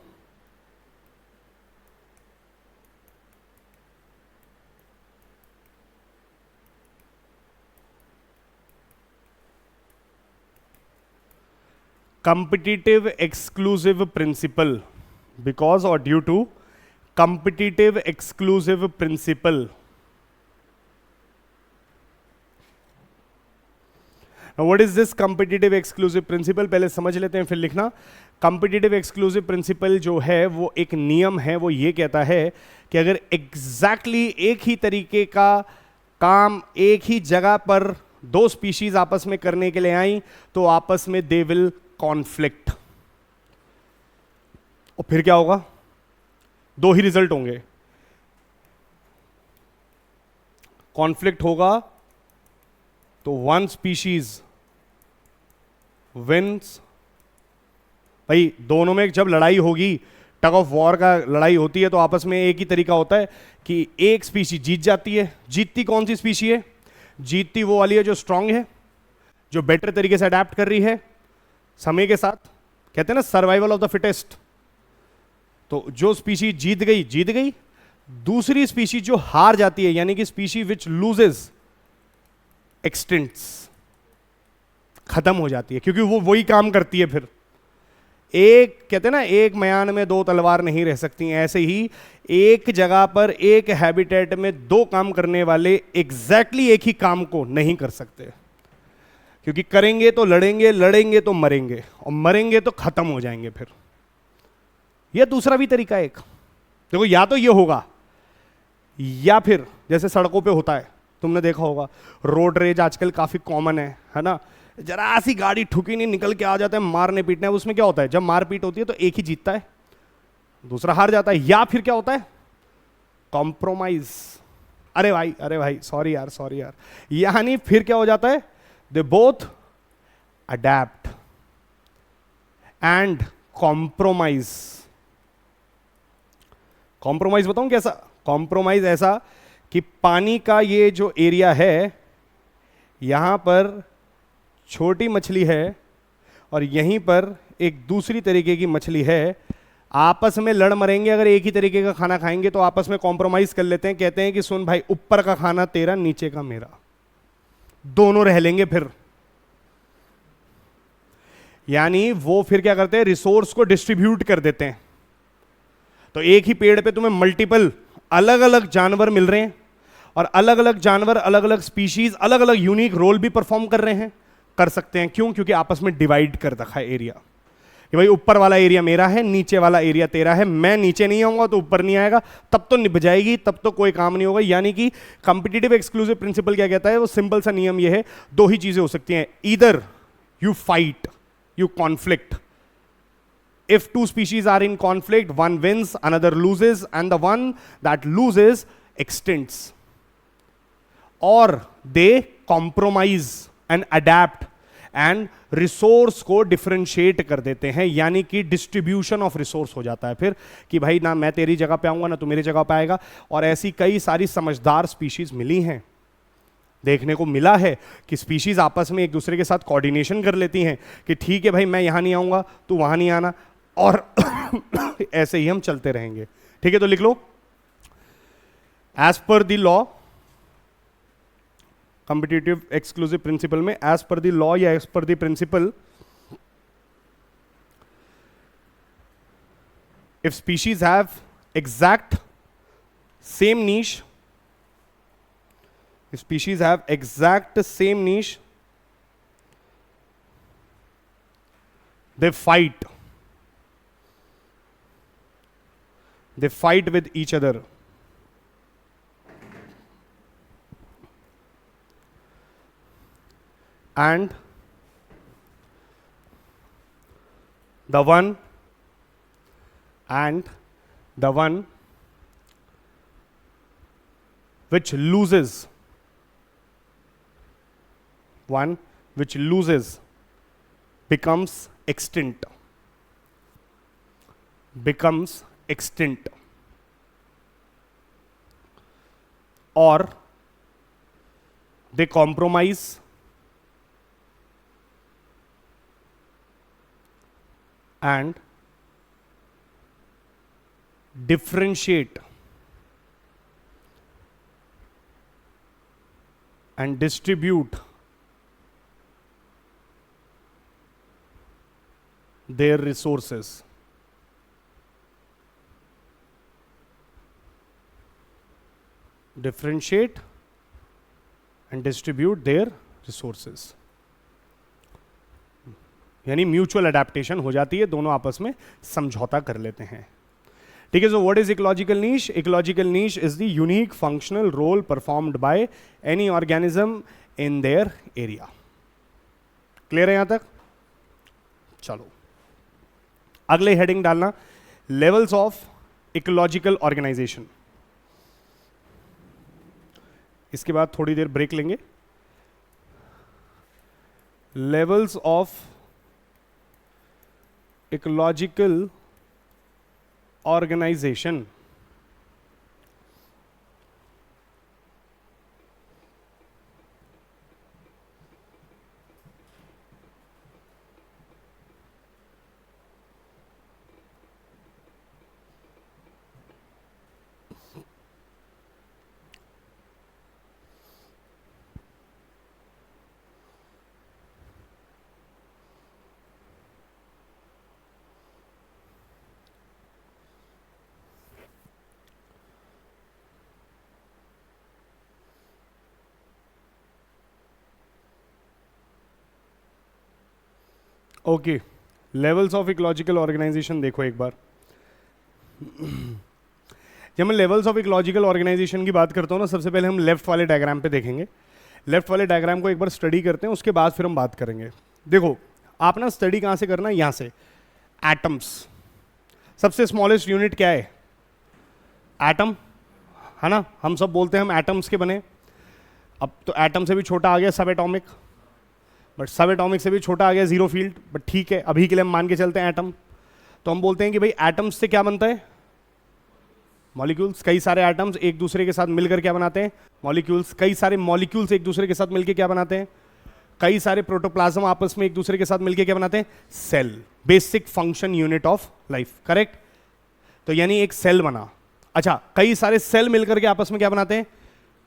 competitive exclusive principle, because और due to competitive exclusive principle. What is this competitive exclusive principle, पहले समझ लेते हैं फिर लिखना। Competitive exclusive principal जो है वो एक नियम है, वो ये कहता है कि अगर एग्जैक्टली एक ही तरीके का काम एक ही जगह पर दो स्पीशीज आपस में करने के लिए आई तो आपस में दे विल कॉन्फ्लिक्ट। और फिर क्या होगा, दो ही रिजल्ट होंगे, कॉन्फ्लिक्ट होगा तो वन स्पीशीज विंस। भाई दोनों में जब लड़ाई होगी, टग ऑफ वॉर का लड़ाई होती है, तो आपस में एक ही तरीका होता है कि एक स्पीशी जीत जाती है। जीतती कौन सी स्पीशी है? जीतती वो वाली है जो स्ट्रांग है, जो बेटर तरीके से अडेप्ट कर रही है समय के साथ। कहते हैं ना सर्वाइवल ऑफ द फिटेस्ट। तो जो स्पीशी जीत गई जीत गई, दूसरी स्पीशी जो हार जाती है यानी कि स्पीशी विच लूजेस एक्सटिंक्ट्स, खत्म हो जाती है, क्योंकि वो वही काम करती है। फिर एक कहते हैं ना एक म्यान में दो तलवार नहीं रह सकती, ऐसे ही एक जगह पर एक हैबिटेट में दो काम करने वाले एग्जैक्टली एक ही काम को नहीं कर सकते, क्योंकि करेंगे तो लड़ेंगे, लड़ेंगे तो मरेंगे, और मरेंगे तो खत्म हो जाएंगे। फिर यह दूसरा भी तरीका एक देखो, या तो ये होगा या फिर जैसे सड़कों पे होता है, तुमने देखा होगा रोड रेज आजकल काफी कॉमन है ना। जरा सी गाड़ी ठुकी नहीं निकल के आ जाते हैं मारने पीटने। उसमें क्या होता है, जब मारपीट होती है तो एक ही जीतता है, दूसरा हार जाता है। या फिर क्या होता है, कॉम्प्रोमाइज। अरे भाई सॉरी यार, यानी फिर क्या हो जाता है, they both adapt and compromise. Compromise बताऊं कैसा? कॉम्प्रोमाइज ऐसा कि पानी का ये जो एरिया है, यहां पर छोटी मछली है और यहीं पर एक दूसरी तरीके की मछली है, आपस में लड़ मरेंगे। अगर एक ही तरीके का खाना खाएंगे तो आपस में कॉम्प्रोमाइज कर लेते हैं, कहते हैं कि सुन भाई, ऊपर का खाना तेरा, नीचे का मेरा, दोनों रह लेंगे। फिर यानी वो फिर क्या करते हैं, रिसोर्स को डिस्ट्रीब्यूट कर देते हैं। तो एक ही पेड़ पे तुम्हें मल्टीपल अलग अलग जानवर मिल रहे हैं, और अलग अलग जानवर, अलग अलग स्पीशीज, अलग अलग यूनिक रोल भी परफॉर्म कर रहे हैं, कर सकते हैं। क्यों? क्योंकि आपस में डिवाइड कर रखा है एरिया, कि भाई ऊपर वाला एरिया मेरा है, नीचे वाला एरिया तेरा है। मैं नीचे नहीं आऊंगा तो ऊपर नहीं आएगा, तब तो निभ जाएगी, तब तो कोई काम नहीं होगा। यानी कि कंपिटिटिव एक्सक्लूसिव प्रिंसिपल क्या कहता है, वो सिंपल सा नियम ये है, दो ही चीजें हो सकती हैं, either you fight, you conflict. If two species are in conflict, one wins, another loses, and the one that loses extincts. Or they compromise and adapt and resource को differentiate कर देते हैं, यानी कि distribution of resource हो जाता है फिर, कि भाई ना मैं तेरी जगह पे आऊंगा ना तू मेरी जगह पे आएगा। और ऐसी कई सारी समझदार स्पीशीज मिली हैं, देखने को मिला है कि स्पीशीज आपस में एक दूसरे के साथ कोऑर्डिनेशन कर लेती हैं कि ठीक है भाई, मैं यहां नहीं आऊंगा, तू वहां नहीं आना, और ऐसे ही हम चलते रहेंगे। ठीक है, तो लिख लो, as per the law, competitive exclusive principle में एज पर द लॉ या as per the principle, if species have exact same niche, if species have exact same niche, they fight with each other, and the one which loses becomes extinct, or they compromise and differentiate and distribute their resources. Differentiate and distribute their resources, यानी mutual adaptation हो जाती है, दोनों आपस में समझौता कर लेते हैं। ठीक है, so what is ecological niche? Ecological niche is the unique functional role performed by any organism in their area. Clear है यहां तक? चलो अगले हेडिंग डालना, लेवल्स ऑफ इकोलॉजिकल ऑर्गेनाइजेशन। इसके बाद थोड़ी देर ब्रेक लेंगे। Levels of ecological organisation. Okay, levels of ecological organisation देखो एक बार। जब मैं लेवल्स ऑफ इकोलॉजिकल ऑर्गेनाइजेशन की बात करता हूँ ना, सबसे पहले हम लेफ्ट वाले डायग्राम पे देखेंगे। लेफ्ट वाले डायग्राम को एक बार स्टडी करते हैं, उसके बाद फिर हम बात करेंगे। देखो आप ना स्टडी कहाँ से करना है, यहाँ से। एटम्स, सबसे स्मॉलेस्ट यूनिट क्या है? एटम, है ना? हम सब बोलते हैं हम एटम्स के बने। अब तो एटम से भी छोटा आ गया सब एटॉमिक, बट सब एटॉमिक से भी छोटा आ गया जीरो फील्ड, बट ठीक है अभी के लिए हम मान के चलते हैं एटम। तो हम बोलते हैं कि भाई एटम्स से क्या बनता है? मॉलिक्यूल्स। कई सारे एटम्स एक दूसरे के साथ मिलकर क्या बनाते हैं? मॉलिक्यूल्स। कई सारे मॉलिक्यूल्स एक दूसरे के साथ मिलकर क्या बनाते हैं? कई सारे प्रोटोप्लाज्म आपस में एक दूसरे के साथ मिलकर क्या बनाते हैं? Cell. Basic function unit of life, correct? तो यानी एक सेल बना। अच्छा, कई सारे सेल मिलकर के आपस में क्या बनाते हैं?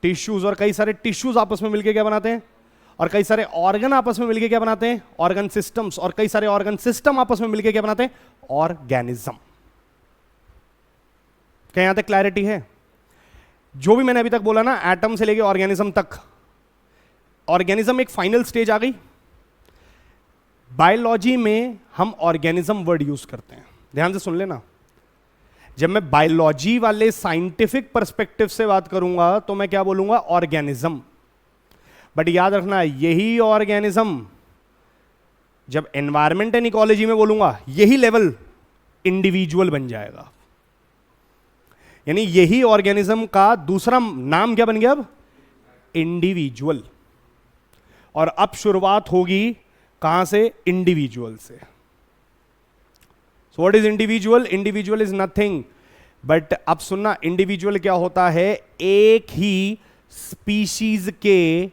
टिश्यूज। और कई सारे टिश्यूज आपस में मिलकर क्या बनाते हैं? और कई सारे ऑर्गन आपस में मिलकर क्या बनाते हैं? Organ systems. और कई सारे ऑर्गन सिस्टम आपस में मिलकर क्या बनाते हैं? ऑर्गेनिज्म। क्या यहां तक क्लैरिटी है? जो भी मैंने अभी तक बोला ना, एटम से लेके ऑर्गेनिज्म तक, ऑर्गेनिज्म एक फाइनल स्टेज आ गई। बायोलॉजी में हम ऑर्गेनिज्म वर्ड यूज करते हैं, ध्यान से सुन लेना। जब मैं बायोलॉजी वाले साइंटिफिक पर्सपेक्टिव से बात करूंगा तो मैं क्या बोलूंगा? ऑर्गेनिज्म। बट याद रखना, यही ऑर्गेनिज्म जब एनवायरमेंट एंड इकोलॉजी में बोलूंगा, यही लेवल इंडिविजुअल बन जाएगा। यानी यही ऑर्गेनिज्म का दूसरा नाम क्या बन गया अब? इंडिविजुअल। और अब शुरुआत होगी कहां से? इंडिविजुअल से। सो what is individual? Individual is nothing but, अब सुनना, इंडिविजुअल क्या होता है? एक ही स्पीशीज के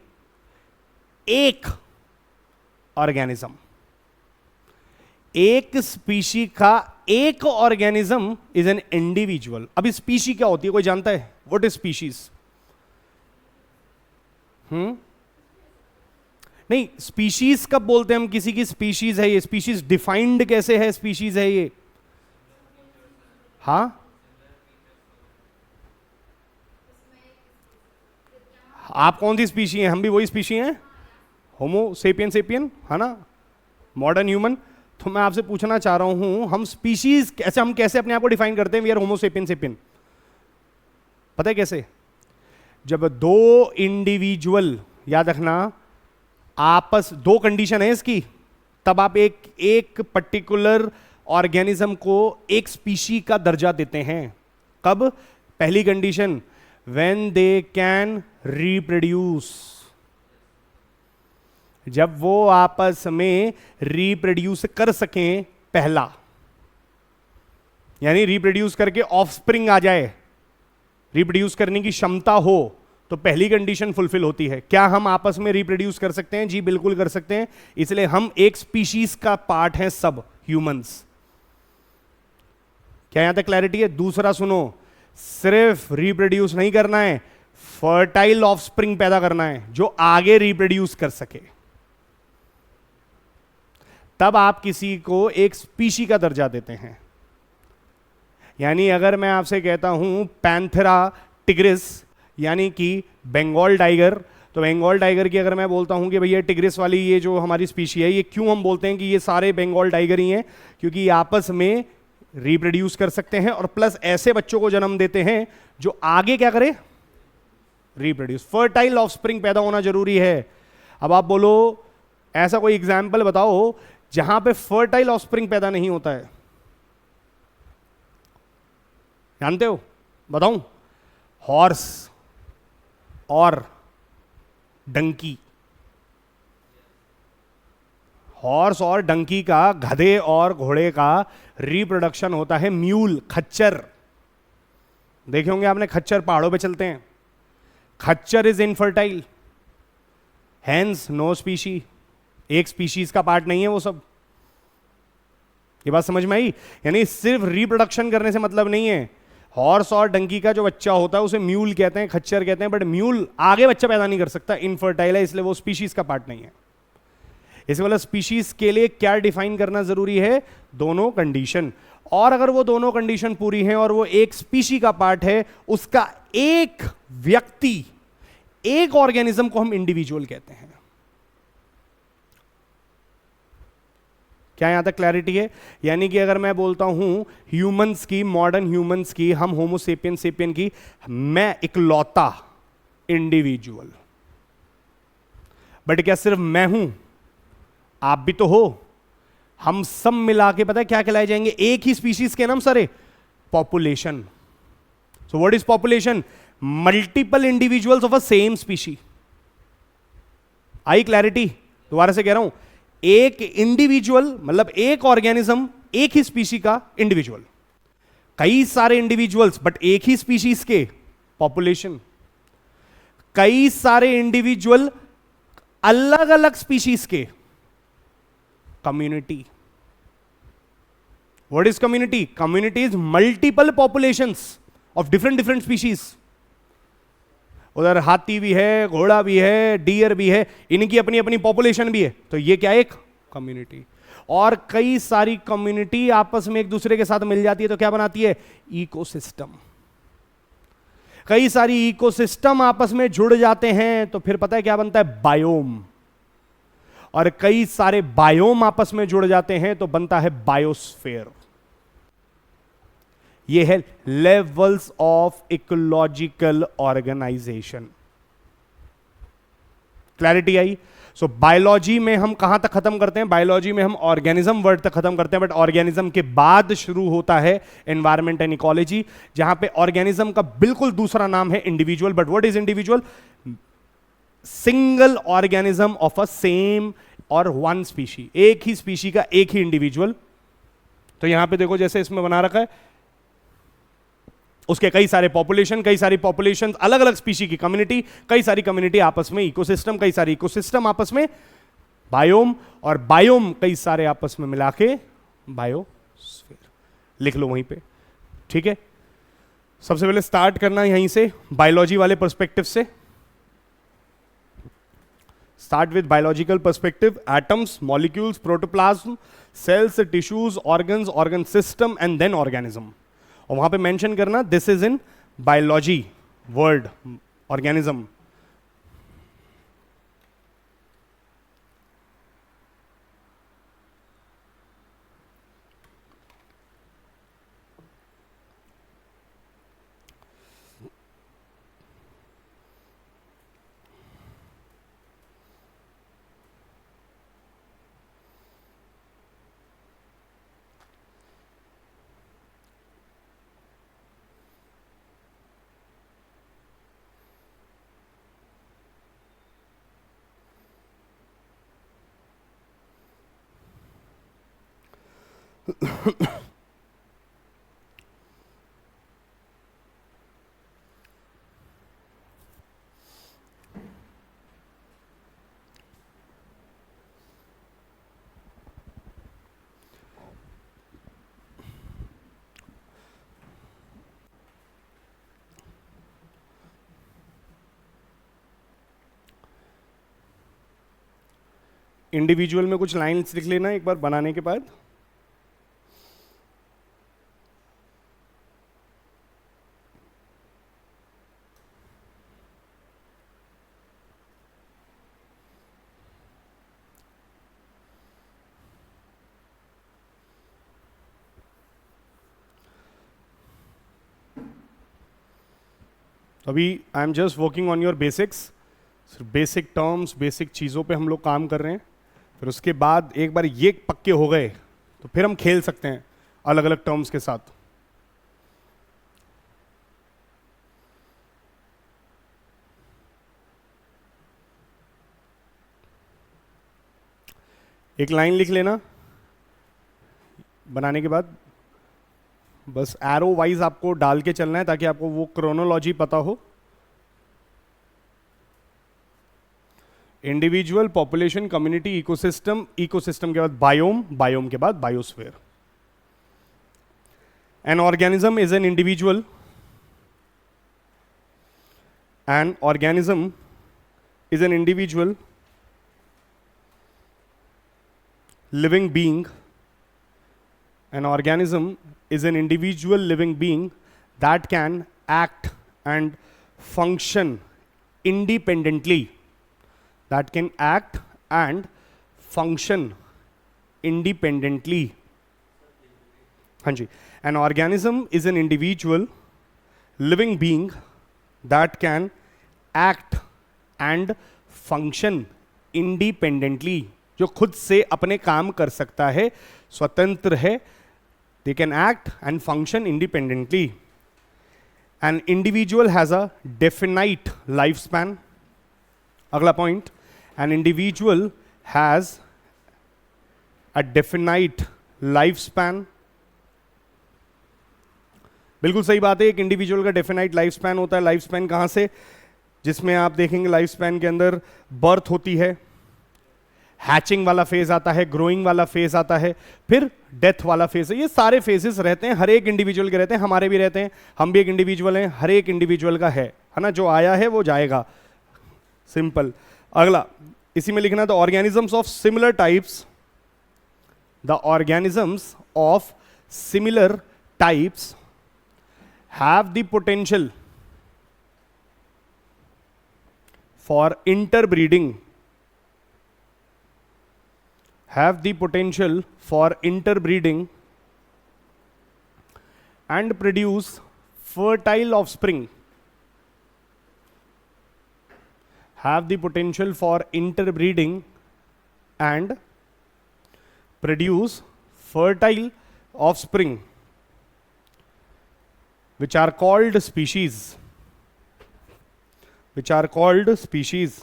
एक ऑर्गेनिज्म, एक स्पीशी का एक ऑर्गेनिज्म इज एन इंडिविजुअल। अभी स्पीशी क्या होती है, कोई जानता है? What is species? नहीं, स्पीशीज कब बोलते हैं हम किसी की स्पीशीज है? ये स्पीशीज डिफाइंड कैसे है? स्पीशीज है ये, हाँ? आप कौन सी स्पीशी हैं? हम भी वही स्पीशी हैं, होमो सेपियन सेपियन, है ना? Modern human. तो मैं आपसे पूछना चाह रहा हूं, हम स्पीशीज कैसे, हम कैसे अपने आप को डिफाइन करते हैं? We are homo sapien sapien. पता है कैसे? जब दो इंडिविजुअल, याद रखना, आपस, दो कंडीशन है इसकी, तब आप एक पर्टिकुलर ऑर्गेनिज्म को एक स्पीशी का दर्जा देते हैं। कब? पहली condition, when they can reproduce, जब वो आपस में रिप्रोड्यूस कर सकें, पहला, यानी रिप्रोड्यूस करके ऑफस्प्रिंग आ जाए, रिप्रोड्यूस करने की क्षमता हो, तो पहली कंडीशन फुलफिल होती है। क्या हम आपस में रिप्रोड्यूस कर सकते हैं? जी बिल्कुल कर सकते हैं। इसलिए हम एक स्पीशीज का पार्ट हैं, सब ह्यूमंस। क्या यहां तक क्लैरिटी है? दूसरा सुनो, सिर्फ रिप्रोड्यूस नहीं करना है, फर्टाइल ऑफस्प्रिंग पैदा करना है जो आगे रिप्रोड्यूस कर सके, तब आप किसी को एक स्पीशी का दर्जा देते हैं। यानी अगर मैं आपसे कहता हूं पैंथेरा टिग्रिस यानी कि बंगाल टाइगर। तो बंगाल टाइगर की अगर मैं बोलता हूं कि भैया टिग्रिस वाली ये जो हमारी स्पीशी है, ये क्यों हम बोलते हैं कि ये सारे बंगाल टाइगर ही हैं, क्योंकि ये आपस में रिप्रोड्यूस कर सकते हैं और प्लस ऐसे बच्चों को जन्म देते हैं जो आगे क्या करे, रिप्रोड्यूस। फर्टाइल ऑफस्प्रिंग पैदा होना जरूरी है। अब आप बोलो ऐसा कोई एग्जाम्पल बताओ जहां पे फर्टाइल ऑफस्प्रिंग पैदा नहीं होता है, जानते हो? बताऊं? हॉर्स और डंकी। हॉर्स और डंकी का, गधे और घोड़े का रिप्रोडक्शन होता है म्यूल, खच्चर। देखे होंगे आपने, खच्चर पहाड़ों पे चलते हैं। खच्चर is infertile, hence no species, एक स्पीशीज का पार्ट नहीं है वो सब। ये बात समझ में आई? यानी सिर्फ रिप्रोडक्शन करने से मतलब नहीं है। हॉर्स और डंकी का जो बच्चा होता है उसे म्यूल कहते हैं, खच्चर कहते हैं, बट म्यूल आगे बच्चा पैदा नहीं कर सकता, इनफर्टाइल है, इसलिए वो स्पीशीज का पार्ट नहीं है। इस वाला स्पीशीज के लिए क्या डिफाइन करना जरूरी है? दोनों कंडीशन। और अगर वो दोनों कंडीशन पूरी हैं और वो एक स्पीशी का पार्ट है, उसका एक व्यक्ति, एक ऑर्गेनिज्म को हम इंडिविजुअल कहते हैं। क्या यहां तक क्लैरिटी है? यानी कि अगर मैं बोलता हूं ह्यूमंस की, मॉडर्न ह्यूमंस की, हम होमो सेपियन सेपियन की, मैं इकलौता इंडिविजुअल। बट क्या सिर्फ मैं हूं? आप भी तो हो। हम सब मिला के पता है क्या कहलाए जाएंगे? एक ही स्पीशीज के नाम सारे, population. So what is population? Multiple individuals of a same species. I clarity? दोबारा से कह रहा हूं, एक इंडिविजुअल मतलब एक ऑर्गेनिज्म, एक ही स्पीशी का इंडिविजुअल। कई सारे इंडिविजुअल्स बट एक ही स्पीशीज के, पॉपुलेशन। कई सारे इंडिविजुअल अलग अलग स्पीशीज के, community. What is community? Community is multiple populations of different different species. उधर हाथी भी है, घोड़ा भी है, डियर भी है, इनकी अपनी अपनी पॉपुलेशन भी है, तो ये क्या, एक कम्युनिटी। और कई सारी कम्युनिटी आपस में एक दूसरे के साथ मिल जाती है तो क्या बनाती है? इकोसिस्टम। कई सारी इकोसिस्टम आपस में जुड़ जाते हैं तो फिर पता है क्या बनता है? बायोम। और कई सारे बायोम आपस में जुड़ जाते हैं तो बनता है बायोस्फीयर। ये है levels of ecological organisation. Clarity आई? सो बायोलॉजी में हम कहां तक खत्म करते हैं? बायोलॉजी में हम ऑर्गेनिज्म वर्ड तक खत्म करते हैं, बट ऑर्गेनिज्म के बाद शुरू होता है एनवायरमेंट एंड इकोलॉजी, जहां पे ऑर्गेनिज्म का बिल्कुल दूसरा नाम है individual. But what is individual? Single organism of a same और वन स्पीशी, एक ही स्पीशी का एक ही इंडिविजुअल। तो यहां पे देखो जैसे इसमें बना रखा है, उसके कई सारे पॉपुलेशन, कई सारी पॉपुलेशन, अलग अलग स्पीशी की कम्युनिटी, कई सारी कम्युनिटी आपस में इकोसिस्टम, कई सारी इकोसिस्टम आपस में बायोम, और बायोम कई सारे आपस में मिला के बायोस्फीयर। लिख लो वहीं पे, ठीक है? सबसे पहले स्टार्ट करना यहीं से, बायोलॉजी वाले पर्सपेक्टिव से। Start with biological perspective: atoms, molecules, protoplasm, cells, tissues, organs, organ system, and then organism. और वहां पे मेंशन करना this is in biology word, organism. Individual में कुछ लाइन्स लिख लेना एक बार बनाने के बाद। तो अभी I am just working on your basics, सिर्फ बेसिक टर्म्स, बेसिक चीज़ों पे हम लोग काम कर रहे हैं। फिर उसके बाद एक बार ये पक्के हो गए तो फिर हम खेल सकते हैं अलग अलग टर्म्स के साथ। एक लाइन लिख लेना बनाने के बाद, बस एरो वाइज आपको डाल के चलना है ताकि आपको वो क्रोनोलॉजी पता हो। Individual, population, community, ecosystem, ecosystem के बाद बायोम, बायोम के बाद biosphere. An organism is an individual, an organism is an individual living being. An organism is an individual living being that can act and function independently. That can act and function independently. हाँ जी, an organism is an individual living being that can act and function independently. जो खुद से अपने काम कर सकता है, स्वतंत्र है। They can act and function independently. An individual has a definite life span. अगला point, an individual has a definite life span. बिल्कुल सही बात है, एक इंडिविजुअल का डेफिनाइट लाइफ स्पैन होता है। लाइफ स्पैन कहां से, जिसमें आप देखेंगे लाइफ स्पैन के अंदर बर्थ होती है, हैचिंग वाला फेज आता है, ग्रोइंग वाला फेज आता है, फिर डेथ वाला फेज है। ये सारे फेजेस रहते हैं, हर एक इंडिविजुअल के रहते हैं, हमारे भी रहते हैं, हम भी एक इंडिविजुअल हैं, हर एक इंडिविजुअल का है ना। जो आया है वो जाएगा, सिंपल। अगला इसी में लिखना, the organisms of similar types, the organisms of similar types have the potential for interbreeding, have the potential for interbreeding and produce fertile offspring. Have the potential for interbreeding and produce fertile offspring, which are called species. Which are called species.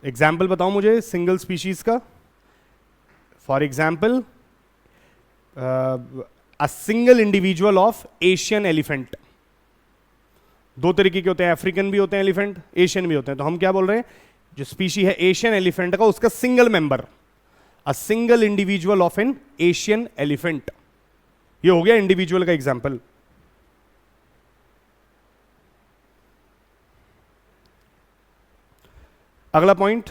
Example बताओ मुझे single species का। For example, a single individual of Asian elephant. दो तरीके के होते हैं, African भी होते हैं एलिफेंट, एशियन भी होते हैं। तो हम क्या बोल रहे हैं, जो स्पीशी है एशियन एलिफेंट का, उसका single member, a single individual of N Asian elephant. ये हो गया इंडिविजुअल का एग्जाम्पल। अगला point,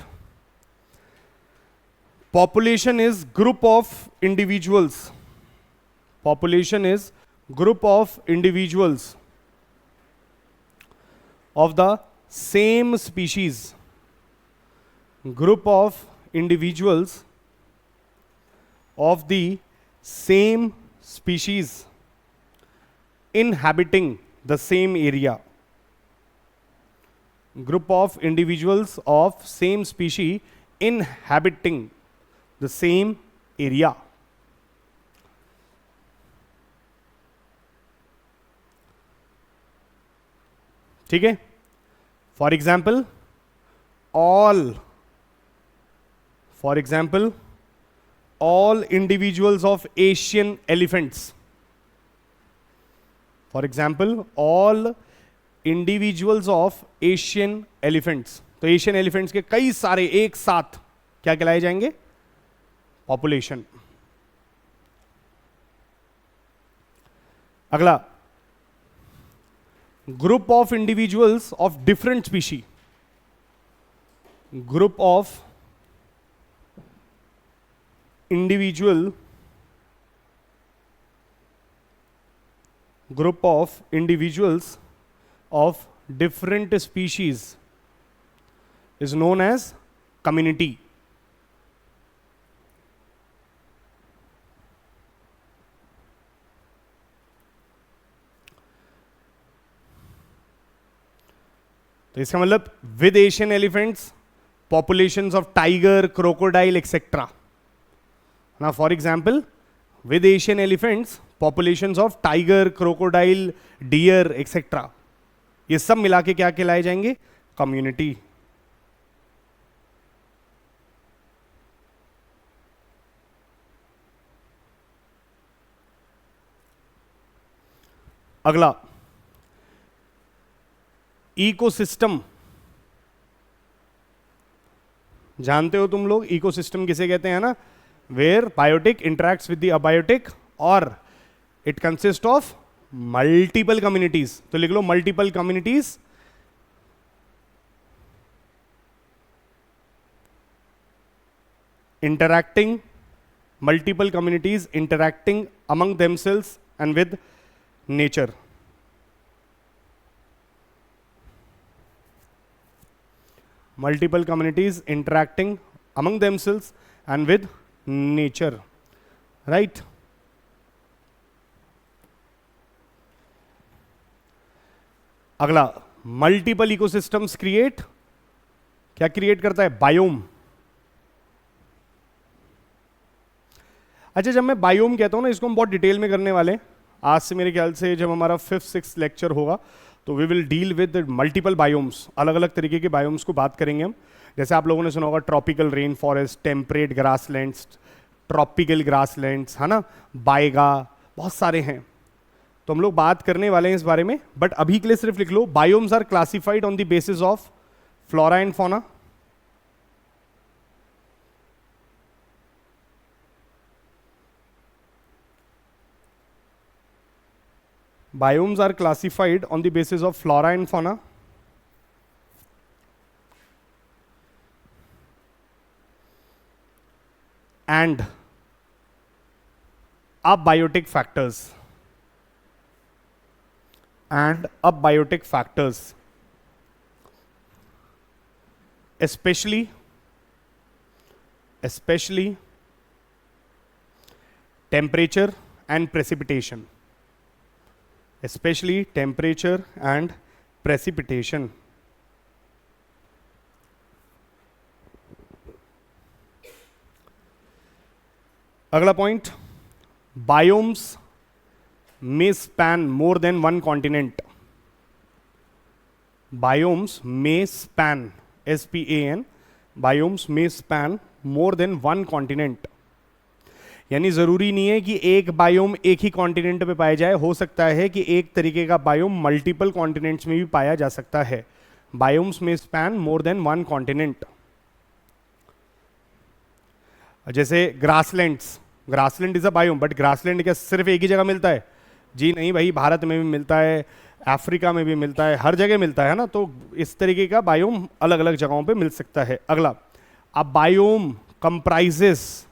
population is group of individuals. Population is group of individuals of the same species. Group of individuals of the same species inhabiting the same area. Group of individuals of same species inhabiting the same area. ठीक है. For example, all individuals of Asian elephants. For example, all individuals of Asian elephants. तो Asian elephants के कई सारे एक साथ क्या कहलाए जाएंगे? पॉपुलेशन. अगला, group of individuals of different species. Group of individuals of different species is known as community. तो इसका मतलब with Asian elephants populations of tiger, crocodile, etc. Now, for example, with Asian elephants, populations of tiger, crocodile, deer, etc. ये सब मिला के क्या कहलाए जाएंगे? कम्युनिटी. अगला, इकोसिस्टम. जानते हो तुम लोग इकोसिस्टम किसे कहते हैं ना? Where biotic interacts with the abiotic और it consist of multiple communities. तो लिख लो multiple communities interacting, multiple communities interacting among themselves and with nature. Multiple communities interacting among themselves and with nature, right? अगला, multiple ecosystems create, क्या create करता है? Biome. अच्छा, जब मैं बायोम कहता हूं ना, इसको हम बहुत डिटेल में करने वाले हैं. आज से मेरे ख्याल से जब हमारा 5th-6th लेक्चर होगा तो we will deal with multiple biomes. अलग अलग तरीके के बायोम्स को बात करेंगे हम. जैसे आप लोगों ने सुना होगा tropical rain forest, temperate grasslands, tropical grasslands, है ना, बायगा, बहुत सारे हैं. तो हम लोग बात करने वाले हैं इस बारे में. बट अभी के लिए सिर्फ लिख लो, biomes are classified on the basis of flora and fauna. Biomes are classified on the basis of flora and fauna and abiotic factors. Especially temperature and precipitation. Especially temperature and precipitation. अगला point, biomes may span more than one continent. Biomes may span, S-P-A-N, biomes may span more than one continent. यानी जरूरी नहीं है कि एक biome एक ही continent पे पाया जाए. हो सकता है कि एक तरीके का बायोम मल्टीपल कॉन्टिनेंट्स में भी पाया जा सकता है. बायोम्स में span more than one continent. जैसे grasslands, grassland is a biome, but grassland क्या सिर्फ एक ही जगह मिलता है? जी नहीं भाई, भारत में भी मिलता है, अफ्रीका में भी मिलता है, हर जगह मिलता है ना. तो इस तरीके का बायोम अलग अलग जगहों पे मिल सकता है. अगला, अब बायोम कंप्राइजेस.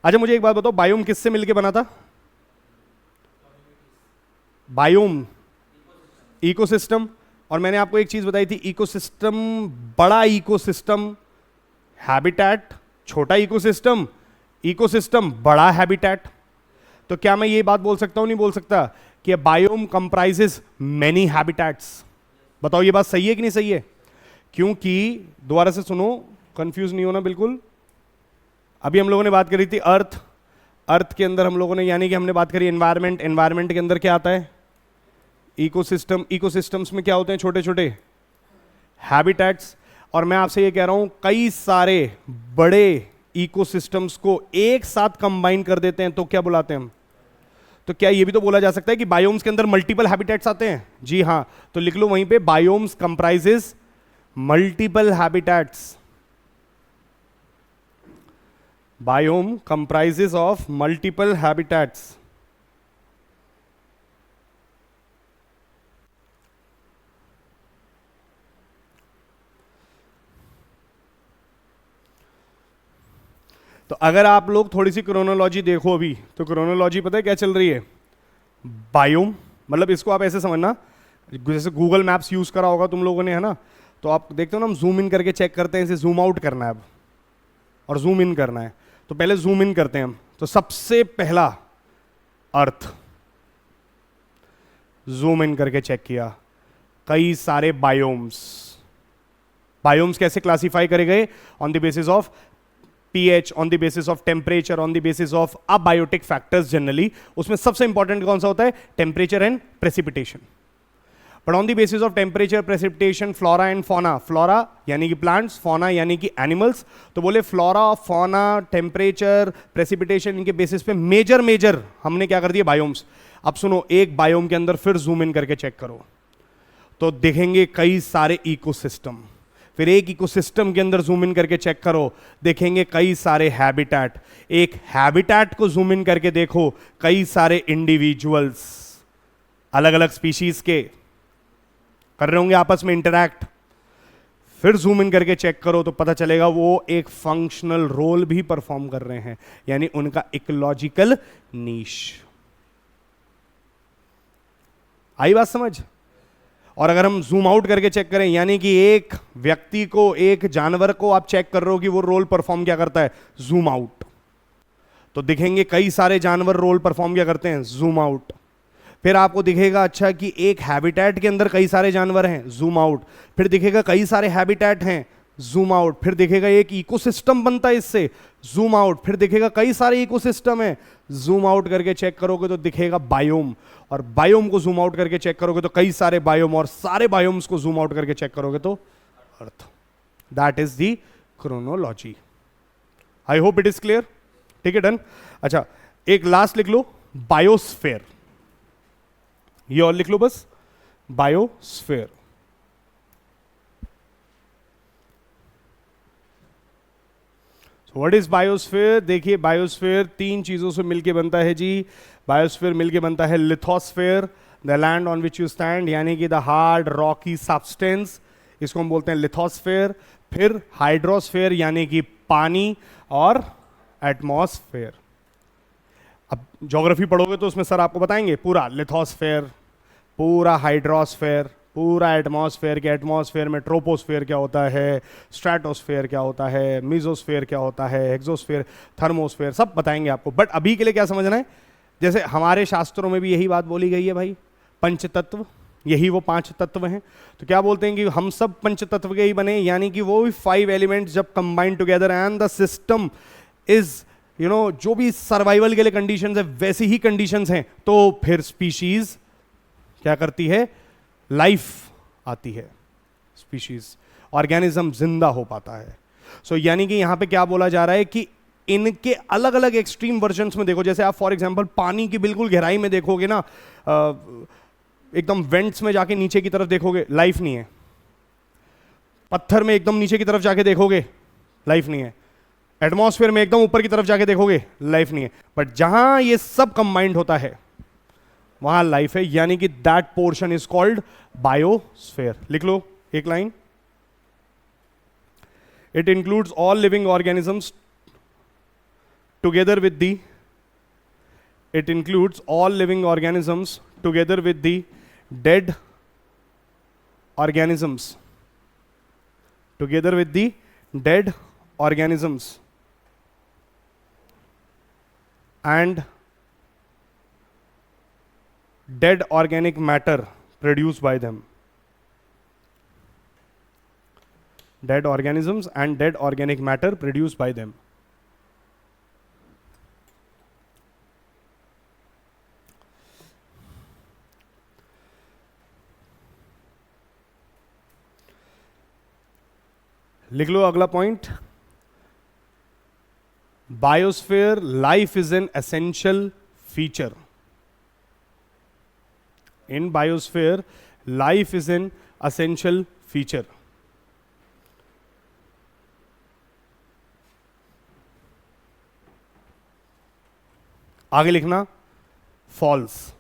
अच्छा मुझे एक बात बताओ, बायोम किससे मिलके बना था? Biome ecosystem. और मैंने आपको एक चीज बताई थी, इकोसिस्टम, बड़ा इकोसिस्टम, हैबिटेट छोटा इकोसिस्टम, इकोसिस्टम बड़ा हैबिटेट. तो क्या मैं ये बात बोल सकता हूं, नहीं बोल सकता, कि बायोम कंप्राइजेस मेनी हैबिटेट्स? बताओ ये बात सही है कि नहीं सही है? क्योंकि दोबारा से सुनो, कंफ्यूज नहीं होना बिल्कुल. अभी हम लोगों ने बात करी थी अर्थ. अर्थ के अंदर हम लोगों ने, यानी कि हमने बात करी एनवायरमेंट. एनवायरमेंट के अंदर क्या आता है? इकोसिस्टम. इकोसिस्टम्स में क्या होते हैं? छोटे छोटे हैबिटेट्स. और मैं आपसे ये कह रहा हूं, कई सारे बड़े इकोसिस्टम्स को एक साथ कंबाइन कर देते हैं तो क्या बुलाते हैं हम? तो क्या ये भी तो बोला जा सकता है कि बायोम्स के अंदर मल्टीपल हैबिटेट्स आते हैं? जी हां. तो लिख लो वहीं पे, biomes comprises multiple habitats. Biome comprises of multiple habitats. तो अगर आप लोग थोड़ी सी क्रोनोलॉजी देखो अभी, तो क्रोनोलॉजी पता है क्या चल रही है? बायोम, मतलब इसको आप ऐसे समझना, जैसे गूगल मैप्स यूज करा होगा तुम लोगों ने, है ना? तो आप देखते हो ना, हम जूम इन करके चेक करते हैं, इसे जूम आउट करना है अब और जूम इन करना है. तो पहले जूम इन करते हैं हम. तो सबसे पहला अर्थ, जूम इन करके चेक किया. कई सारे बायोम्स। बायोम्स कैसे क्लासिफाई करे गए? On the basis of pH, on the basis of temperature, on the basis of abiotic factors generally. उसमें सबसे इंपॉर्टेंट कौन सा होता है? Temperature and precipitation. But on the basis of temperature, precipitation, flora and fauna, flora यानी कि plants, fauna यानी कि एनिमल्स, तो बोले फ्लोरा, फौना, टेम्परेचर, प्रेसिपिटेशन, इनके बेसिस पे मेजर हमने क्या कर दिया? बायोम्स। अब सुनो, एक बायोम के अंदर फिर जूम इन करके चेक करो तो देखेंगे कई सारे इकोसिस्टम। फिर एक इकोसिस्टम के अंदर जूम इन करके चेक करो, देखेंगे कई सारे हैबिटेट। एक हैबिटेट को जूम इन करके देखो, कई सारे इंडिविजुअल्स, अलग अलग स्पीशीज के कर रहे होंगे आपस में इंटरैक्ट। फिर जूम इन करके चेक करो तो पता चलेगा वो एक फंक्शनल रोल भी परफॉर्म कर रहे हैं, यानी उनका इकोलॉजिकल नीश। आई बात समझ? और अगर हम जूम आउट करके चेक करें, यानी कि एक व्यक्ति को, एक जानवर को आप चेक कर रहे हो कि वो रोल परफॉर्म क्या करता है? Zoom out. तो दिखेंगे कई सारे जानवर रोल परफॉर्म क्या करते हैं? Zoom out. फिर आपको दिखेगा अच्छा कि एक हैबिटेट के अंदर कई सारे जानवर हैं, जूम आउट। फिर दिखेगा कई सारे हैबिटेट हैं, जूम आउट। फिर दिखेगा एक इकोसिस्टम बनता है इससे, जूम आउट। फिर दिखेगा कई सारे इकोसिस्टम है, जूम आउट करके चेक करोगे तो दिखेगा बायोम। और बायोम को जूम आउट करके चेक करोगे तो कई सारे बायोम, और सारे बायोम्स को जूम आउट करके चेक करोगे तो earth. That is the chronology. I hope it is clear. ठीक है, डन। अच्छा, एक लास्ट लिख लो, बायोस्फेयर। ये और लिख लो बस, बायोस्फेयर। What is biosphere? देखिए, बायोस्फेयर तीन चीजों से मिलके बनता है जी। बायोस्फेयर मिलके बनता है lithosphere, the land on which you stand, यानी कि द हार्ड रॉकी सब्सटेंस, इसको हम बोलते हैं लिथोस्फेयर। फिर हाइड्रोस्फेयर यानी कि पानी, और एटमॉस्फेयर। अब ज्योग्राफी पढ़ोगे तो उसमें सर आपको बताएंगे पूरा लिथोस्फेयर, पूरा हाइड्रोस्फेयर, पूरा एटमॉस्फेयर के एटमॉस्फेयर में ट्रोपोस्फेयर क्या होता है, स्ट्रेटोस्फेयर क्या होता है, मीजोस्फेयर क्या होता है, एक्सोस्फेयर, थर्मोस्फेयर, सब बताएंगे आपको। बट अभी के लिए क्या समझना है, जैसे हमारे शास्त्रों में भी यही बात बोली गई है भाई, पंचतत्व, यही वो पांच तत्व हैं। तो क्या बोलते हैं कि हम सब पंचतत्व के ही बने, यानी कि वो भी 5 एलिमेंट्स जब combined together and the system is जो भी सर्वाइवल के लिए कंडीशंस है वैसी ही कंडीशंस हैं, तो फिर स्पीशीज क्या करती है? लाइफ आती है, स्पीशीज, ऑर्गेनिज्म जिंदा हो पाता है। सो यानी कि यहां पे क्या बोला जा रहा है कि इनके अलग अलग एक्सट्रीम वर्जन्स में देखो, जैसे आप फॉर एग्जांपल पानी की बिल्कुल गहराई में देखोगे ना, एकदम वेंट्स में जाके नीचे की तरफ देखोगे, लाइफ नहीं है। पत्थर में एकदम नीचे की तरफ जाके देखोगे, लाइफ नहीं है। एटमॉस्फेयर में एकदम ऊपर की तरफ जाके देखोगे, लाइफ नहीं है। बट जहां ये सब कंबाइंड होता है वहां लाइफ है, यानी कि that portion is called biosphere. लिख लो एक line, it includes all living organisms together with the, it includes all living organisms together with the dead organisms, together with the dead organisms and dead organic matter produced by them, dead organisms and dead organic matter produced by them. लिख लो अगला point, biosphere life is an essential feature. In biosphere life is an essential feature. आगे लिखना false.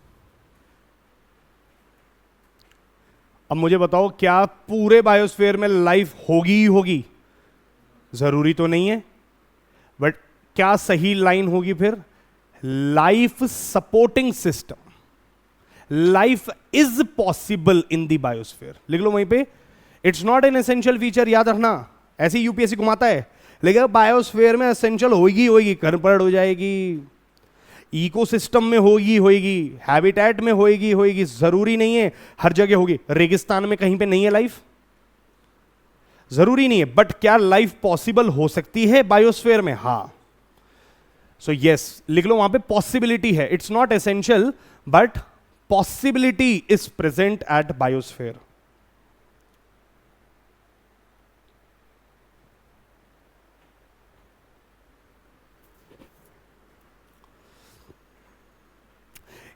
अब मुझे बताओ, क्या पूरे biosphere में लाइफ होगी ही होगी? जरूरी तो नहीं है, बट क्या सही लाइन होगी फिर? Life supporting system, life is possible in the biosphere. लिख लो वहीं पे, it's not an essential feature, याद रखना। ऐसे यूपीएससी घुमाता है, लेकिन बायोस्फीयर में एसेंशियल होगी होगी, गड़बड़ हो जाएगी। इकोसिस्टम में होगी होगी, हैबिटेट में होगी होगी, जरूरी नहीं है हर जगह होगी। रेगिस्तान में कहीं पे नहीं है लाइफ, जरूरी नहीं है, बट क्या लाइफ पॉसिबल हो सकती है बायोस्फीयर में? हां। सो यस, लिख लो वहां पे पॉसिबिलिटी है, it's not essential but possibility is present at biosphere.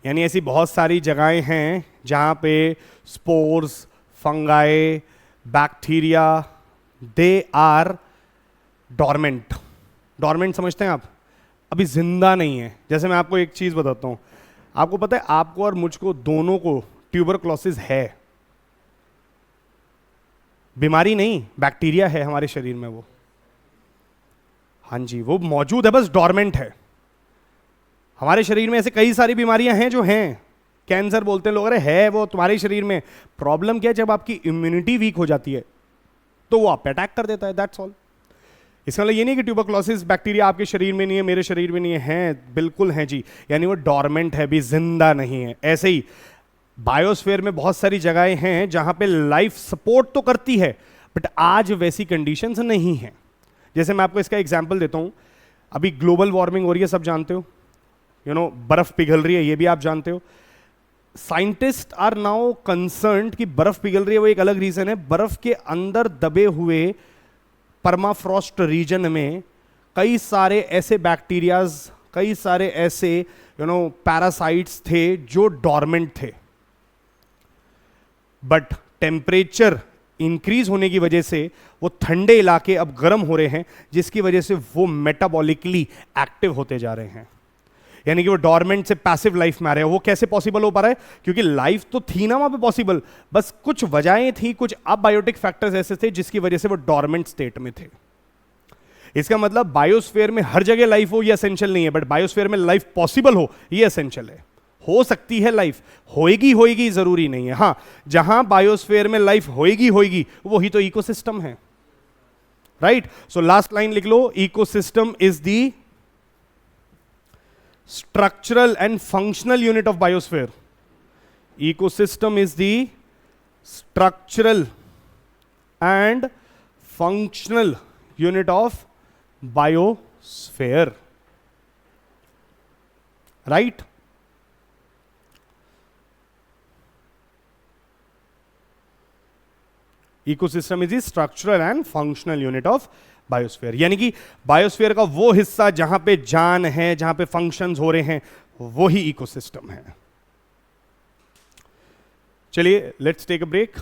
यानी ऐसी बहुत सारी जगहें हैं जहां पे spores, fungi, bacteria, they are dormant. Dormant समझते हैं आप? अभी जिंदा नहीं है। जैसे मैं आपको एक चीज बताता हूं, आपको पता है आपको और मुझको दोनों को ट्यूबरक्लोसिस है, बीमारी नहीं, बैक्टीरिया है हमारे शरीर में वो। हाँ जी, वो मौजूद है, बस डॉर्मेंट है। हमारे शरीर में ऐसे कई सारी बीमारियां हैं जो हैं, कैंसर बोलते हैं लोग, अरे है वो तुम्हारे शरीर में। प्रॉब्लम क्या है, जब आपकी इम्यूनिटी वीक हो जाती है तो वो आप पे अटैक कर देता है, दैट्स ऑल। इसका मतलब ये नहीं कि ट्यूबरक्लोसिस बैक्टीरिया आपके शरीर में नहीं है, मेरे शरीर में नहीं है, हैं, बिल्कुल है जी। यानी वो डॉर्मेंट है, भी जिंदा नहीं है। ऐसे ही बायोस्फीयर में बहुत सारी जगहें हैं जहां पे लाइफ सपोर्ट तो करती है, बट आज वैसी कंडीशंस नहीं है। जैसे मैं आपको इसका एग्जांपल देता हूं, अभी ग्लोबल वार्मिंग हो रही है, सब जानते हो, बर्फ पिघल रही है, ये भी आप जानते हो। साइंटिस्ट आर नाउ कंसर्न्ड कि बर्फ पिघल रही है, वो एक अलग रीजन है। बर्फ के अंदर दबे हुए परमाफ्रॉस्ट रीजन में कई सारे ऐसे बैक्टीरियाज, कई सारे ऐसे पैरासाइट्स थे जो डॉर्मेंट थे, बट टेम्परेचर इंक्रीज होने की वजह से वो ठंडे इलाके अब गर्म हो रहे हैं, जिसकी वजह से वो मेटाबॉलिकली एक्टिव होते जा रहे हैं। यानी कि वो डॉर्मेंट से पैसिव लाइफ में आ रहे हैं। वो कैसे पॉसिबल हो पा रहा है? क्योंकि लाइफ तो थी ना वहां पे पॉसिबल, बस कुछ वजहें थी, कुछ अबायोटिक फैक्टर्स ऐसे थे जिसकी वजह से वो डॉर्मेंट स्टेट में थे। इसका मतलब बायोस्फीयर में हर जगह लाइफ हो ये एसेंशियल नहीं है, बट बायोस्फीयर में लाइफ पॉसिबल हो ये एसेंशियल है। हो सकती है लाइफ, होएगी होएगी जरूरी नहीं है। हां, जहां बायोस्फीयर में लाइफ होएगी होएगी वही तो इकोसिस्टम है, राइट? सो लास्ट लाइन लिख लो, ecosystem is the structural and functional unit of biosphere. Ecosystem is the structural and functional unit of biosphere, right? Ecosystem is the structural and functional unit of biosphere. यानी कि biosphere का वो हिस्सा जहां पे जान है, जहां पे फंक्शंस हो रहे हैं, वो ही इकोसिस्टम है। चलिए, लेट्स टेक अ ब्रेक।